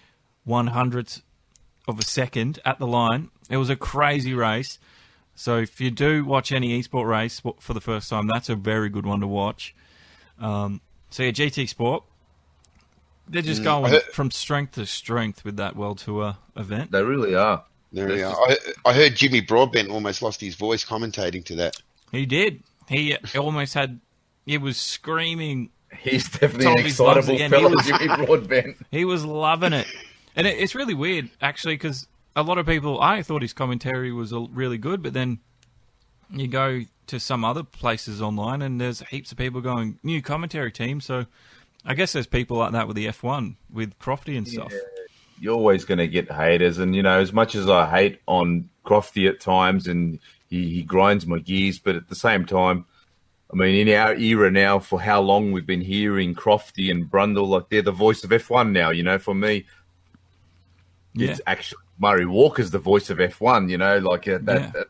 100ths of a second at the line. It was a crazy race. So if you do watch any esport race for the first time, that's a very good one to watch. So yeah, GT Sport, they're just going from strength to strength with that World Tour event. They really are. I heard Jimmy Broadbent almost lost his voice commentating to that. He did. He almost had... He was screaming. He's definitely an excitable fellow, Jimmy Broadbent. He was loving it. And it's really weird, actually, because a lot of people... I thought his commentary was really good, but then you go to some other places online and there's heaps of people going, new commentary team, so I guess there's people like that with the F1, with Crofty and stuff. You're always going to get haters, and, as much as I hate on Crofty at times, and he grinds my gears, but at the same time, I mean, in our era now, for how long we've been hearing Crofty and Brundle, like they're the voice of F1 now, for me. It's actually Murray Walker's the voice of F1,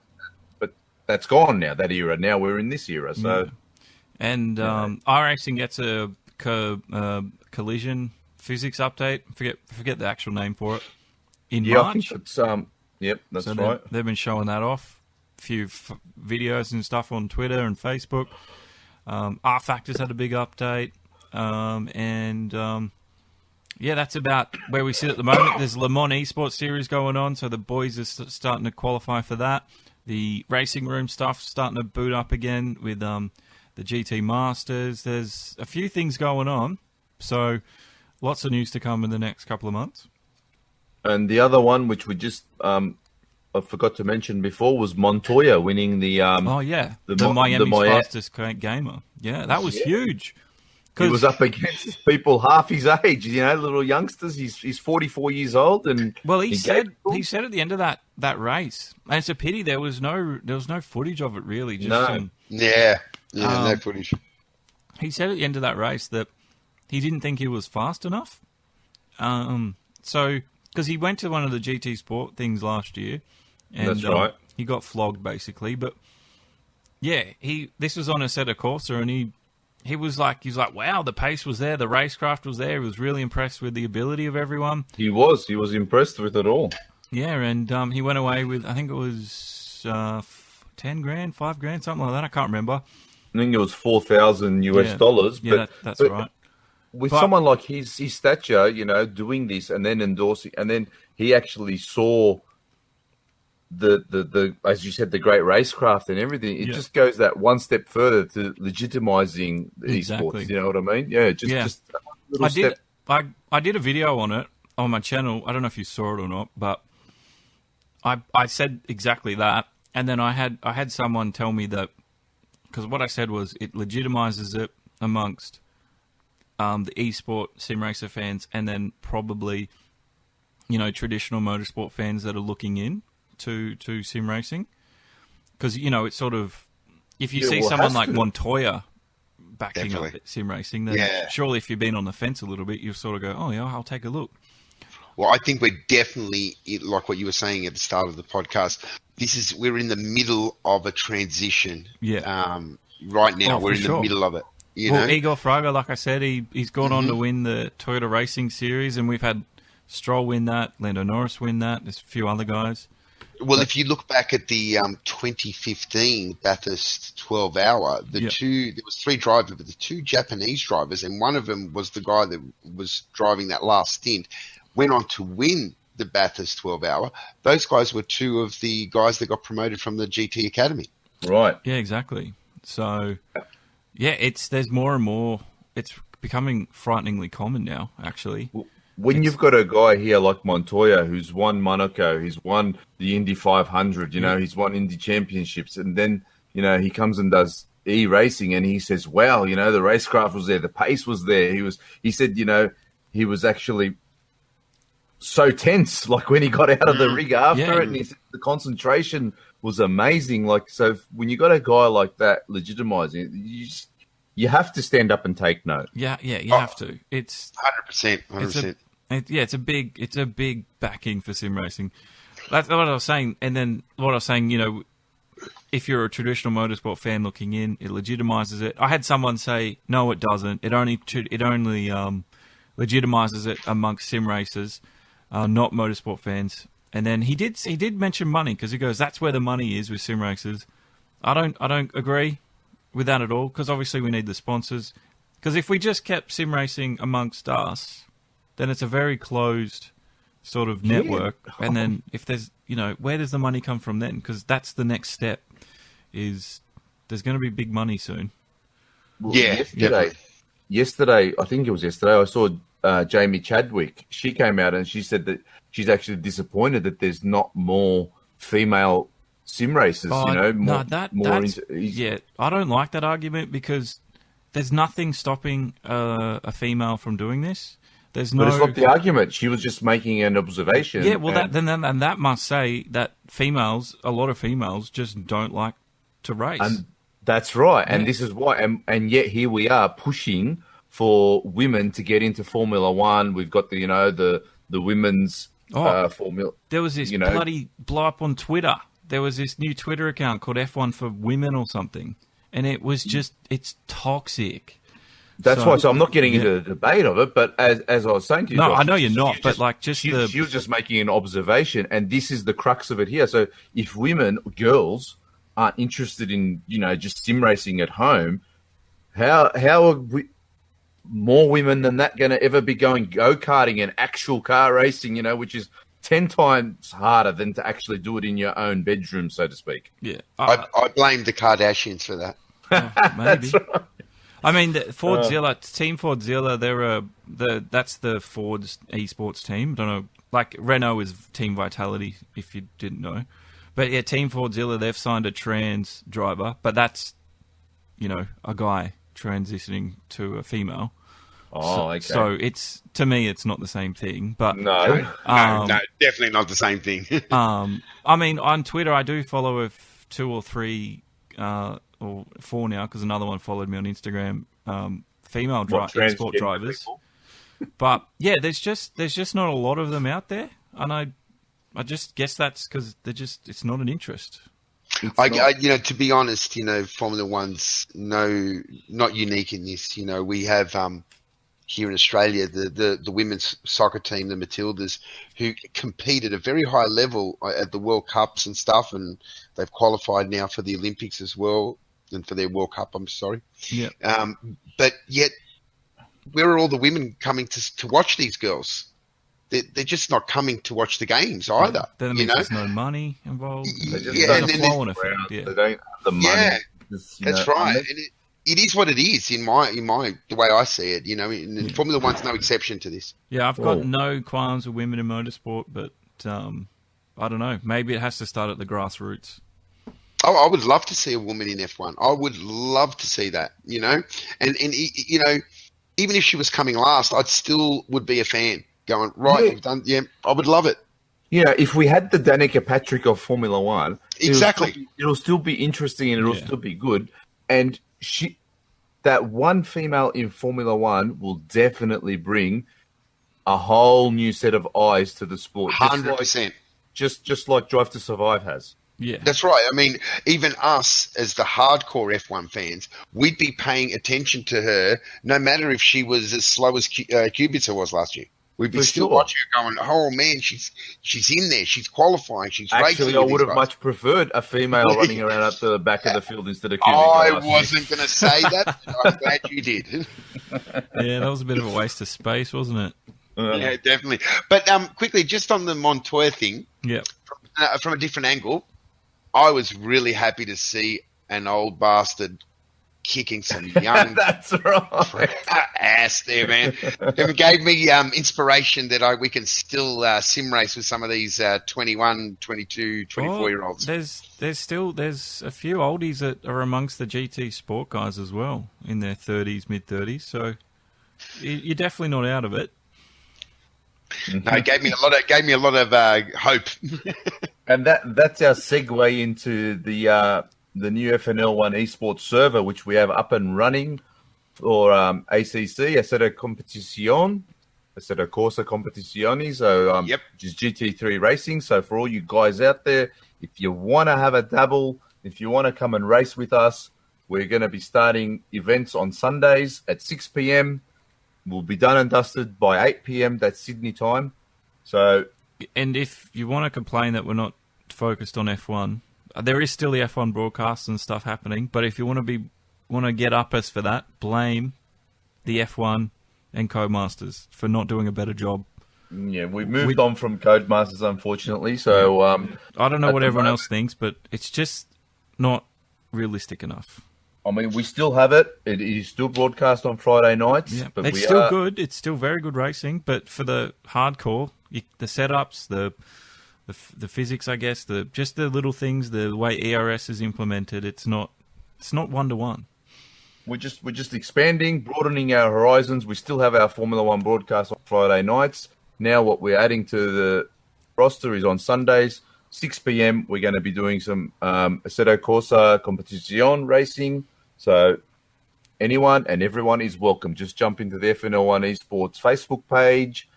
but that's gone now, that era. Now we're in this era, so. And iRacing gets a collision physics update. Forget the actual name for it. In March. I think it's, that's so right. They've been showing that off. A few videos and stuff on Twitter and Facebook. R Factors had a big update. That's about where we sit at the moment. There's Le Mans Esports Series going on, so the boys are starting to qualify for that. The racing room stuff starting to boot up again with the GT Masters. There's a few things going on, so lots of news to come in the next couple of months. And the other one, which we just I forgot to mention before, was Montoya winning the the Miami's fastest gamer. Yeah, that was huge. He was up against people half his age, little youngsters. He's 44 years old, and he said at the end of that race, and it's a pity there was no footage of it really. No footage. He said at the end of that race that he didn't think he was fast enough. So because he went to one of the GT Sport things last year, and that's right, he got flogged basically. But yeah, this was on a set of Corsa, and he was like, wow, the pace was there, the racecraft was there. He was really impressed with the ability of everyone. He was impressed with it all. Yeah, and he went away with, I think it was 10 grand, 5 grand, something like that. I can't remember. I think it was $4,000 US. Yeah, that's right. With someone like his stature, doing this and then endorsing, and then he actually saw the as you said, the great racecraft and everything. It just goes that one step further to legitimizing the esports. You know what I mean? Yeah, just a little step. I did a video on it on my channel. I don't know if you saw it or not, but I said exactly that, and then I had someone tell me that, because what I said was it legitimizes it amongst the esport sim racer fans, and then probably, you know, traditional motorsport fans that are looking in to sim racing, because, you know, it's sort of, if you see someone like Montoya backing up at sim racing, then surely if you've been on the fence a little bit, you'll sort of go, oh yeah, I'll take a look. Well, I think we're definitely, like what you were saying at the start of the podcast, we're in the middle of a transition. Yeah. Right now, we're in the middle of it. You know? Igor Fraga, like I said, he's gone on to win the Toyota Racing Series, and we've had Stroll win that, Lando Norris win that, there's a few other guys. Well, if you look back at the 2015 Bathurst 12-hour, there was 3 drivers, but the 2 Japanese drivers, and one of them was the guy that was driving that last stint, went on to win the Bathurst 12-hour. Those guys were 2 of the guys that got promoted from the GT Academy. Right. Yeah, exactly. So, yeah, there's more and more. It's becoming frighteningly common now, actually. When you've got a guy here like Montoya, who's won Monaco, he's won the Indy 500, you know, he's won Indy Championships, and then, you know, he comes and does e-racing, and he says, wow, you know, the racecraft was there, the pace was there. He said, you know, he was actually so tense, like when he got out of the rig after it, and he said the concentration was amazing. Like, so when you got a guy like that legitimizing it, you have to stand up and take note. Yeah, you have to. It's 100%. It's a big backing for sim racing. That's what I was saying. And then what I was saying, you know, if you're a traditional motorsport fan looking in, it legitimizes it. I had someone say, no, it doesn't. It only legitimizes it amongst sim racers, not motorsport fans. And then he did mention money, because he goes, that's where the money is with sim racers. I don't agree with that at all, because obviously we need the sponsors. Because if we just kept sim racing amongst us, then it's a very closed sort of network. And then if there's, you know, where does the money come from then? Because that's the next step, is there's going to be big money soon. Well, yesterday, I think it was yesterday, I saw Jamie Chadwick. She came out and she said that she's actually disappointed that there's not more female sim racers. You know, I don't like that argument, because there's nothing stopping a female from doing this. But it's not the argument. She was just making an observation. Yeah, well, that must say that a lot of females just don't like to race. And that's right. Yeah. And this is why. And yet here we are pushing for women to get into Formula One. We've got the women's Formula. There was this bloody blow up on Twitter. There was this new Twitter account called F1 for Women or something, and it was just, it's toxic. That's why. So I'm not getting into the debate of it, but as I was saying to you, I know you're not. But like, she was just making an observation, and this is the crux of it here. So if girls aren't interested in, you know, just sim racing at home, how are more women than that going to ever be going go-karting and actual car racing, you know, which is 10 times harder than to actually do it in your own bedroom, so to speak. Yeah. I blame the Kardashians for that. Maybe. Right. I mean, Fordzilla, Team Fordzilla, that's the Ford's esports team. I don't know, like Renault is Team Vitality, if you didn't know. But yeah, Team Fordzilla, they've signed a trans driver, but that's, you know, a guy transitioning to a female. Oh, okay. So to me, it's not the same thing. But no, definitely not the same thing. I mean, on Twitter, I do follow 2 or 3 or 4 now, because another one followed me on Instagram. Female sport drivers, but yeah, there's just not a lot of them out there, and I just guess that's because it's not an interest. To be honest, you know, Formula One's not unique in this. You know, we have here in Australia the women's soccer team, the Matildas, who compete at a very high level at the World Cups and stuff, and they've qualified now for the Olympics as well, and for their World Cup, I'm sorry. Yeah. But yet, where are all the women coming to watch these girls? they're just not coming to watch the games either. Then it means there's no money involved. And then flow-on effect. Yeah. They don't have the money. Yeah, That's right. And it is what it is in my the way I see it. And Formula One's no exception to this. Yeah, I've got no qualms with women in motorsport, but I don't know. Maybe it has to start at the grassroots. Oh, I would love to see a woman in F1. I would love to see that. And even if she was coming last, I'd still would be a fan. Going right, I would love it. If we had the Danica Patrick of Formula One, exactly, it'll still be interesting and it'll still be good. And that one female in Formula One will definitely bring a whole new set of eyes to the sport. 100%. Just like Drive to Survive has. Yeah, that's right. I mean, even us as the hardcore F1 fans, we'd be paying attention to her, no matter if she was as slow as Kubica was last year. We'd be still watching her going, oh man, she's in there, she's qualifying, she's racing. Actually, I would have much preferred a female running around at the back of the field instead of Kubica. I wasn't going to say that. I'm glad you did. Yeah, that was a bit of a waste of space, wasn't it? Yeah, definitely. But quickly, just on the Montoya thing, from a different angle, I was really happy to see an old bastard kicking some young that's right ass there, man. It gave me inspiration that we can still sim race with some of these 21, 22, 24-year-olds. There's a few oldies that are amongst the GT sport guys as well in their 30s, mid-30s. So you're definitely not out of it. No, it gave me a lot of hope. And that's our segue into the new FNL1 esports server, which we have up and running for ACC, Assetto Competizione, Assetto Corsa Competizioni, so which is GT3 racing. So for all you guys out there, if you want to have a dabble, if you want to come and race with us, we're going to be starting events on Sundays at 6 p.m. We'll be done and dusted by 8 p.m. That's Sydney time. So, and if you want to complain that we're not focused on F1, there is still the F1 broadcasts and stuff happening. But if you want to get up us for that, blame the F1 and Codemasters for not doing a better job. Yeah, we've moved on from Codemasters, unfortunately. So I don't know what everyone else thinks, but it's just not realistic enough. I mean, we still have it. It is still broadcast on Friday nights. Yeah, but it's still good. It's still very good racing. But for the hardcore, the setups, the physics, I guess, just the little things, the way ERS is implemented, it's not 1-to-1. We're just expanding, broadening our horizons. We still have our Formula One broadcast on Friday nights. Now, what we're adding to the roster is on Sundays, 6 p.m. We're going to be doing some Assetto Corsa Competizione racing. So anyone and everyone is welcome. Just jump into the FNL1 Esports Facebook page.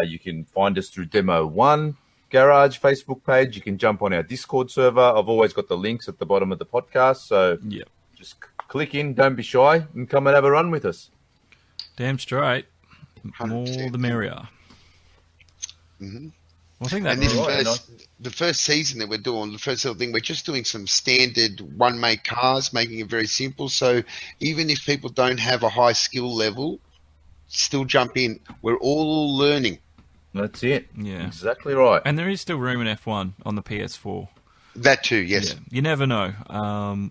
You can find us through Demo 1 Garage Facebook page. You can jump on our Discord server. I've always got the links at the bottom of the podcast. So just click in, don't be shy, and come and have a run with us. Damn straight. 100%. More the merrier. Mm-hmm. Well, I think that's and the first season that we're doing, the first little thing, we're just doing some standard one-make cars, making it very simple. So even if people don't have a high skill level, still jump in. We're all learning. That's it. Yeah. Exactly right. And there is still room in F1 on the PS4. That too, yes. Yeah. You never know.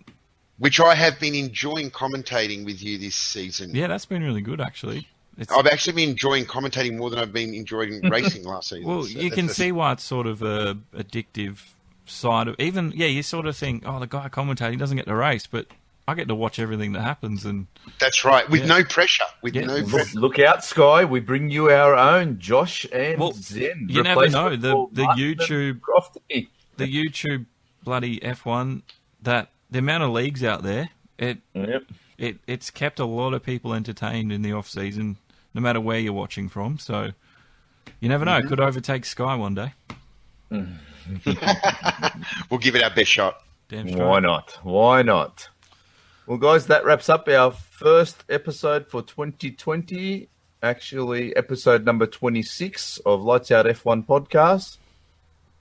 Which I have been enjoying commentating with you this season. Yeah, that's been really good, actually. I've actually been enjoying commentating more than I've been enjoying racing last season. Well, so you can see why it's sort of a addictive side of even. Yeah, you sort of think, oh, the guy commentating doesn't get to race, but I get to watch everything that happens, and that's right, with no pressure. No pressure. Look out, Sky! We bring you our own Josh and Zen. You never know the YouTube bloody F1 that the amount of leagues out there. It's kept a lot of people entertained in the off season, no matter where you're watching from. So you never know; it could overtake Sky one day. We'll give it our best shot. Damn straight. Why not? Well, guys, that wraps up our first episode for 2020. Actually, episode number 26 of Lights Out F1 podcast.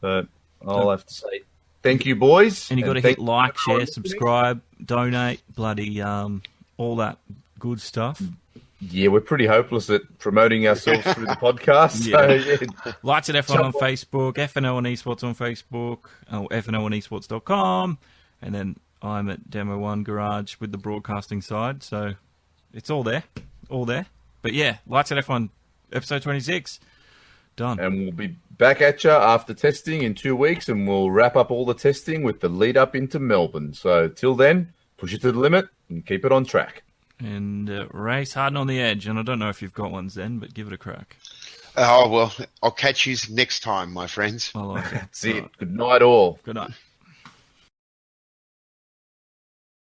So I'll have to say thank you, boys. And you got to hit like, share, subscribe, donate, bloody all that good stuff. Yeah, we're pretty hopeless at promoting ourselves through the podcast. So, Lights at F1 on Facebook, FNL and Esports on Facebook, FNL and Esports.com, and then I'm at Demo One Garage with the broadcasting side. So it's all there. But yeah, Lights at F1, episode 26. Done. And we'll be back at you after testing in 2 weeks, and we'll wrap up all the testing with the lead up into Melbourne. So till then, push it to the limit and keep it on track. And race hard and on the edge. And I don't know if you've got one, Zen, but give it a crack. Oh, well, I'll catch you next time, my friends. I like it. That's it. Good night, all. Good night.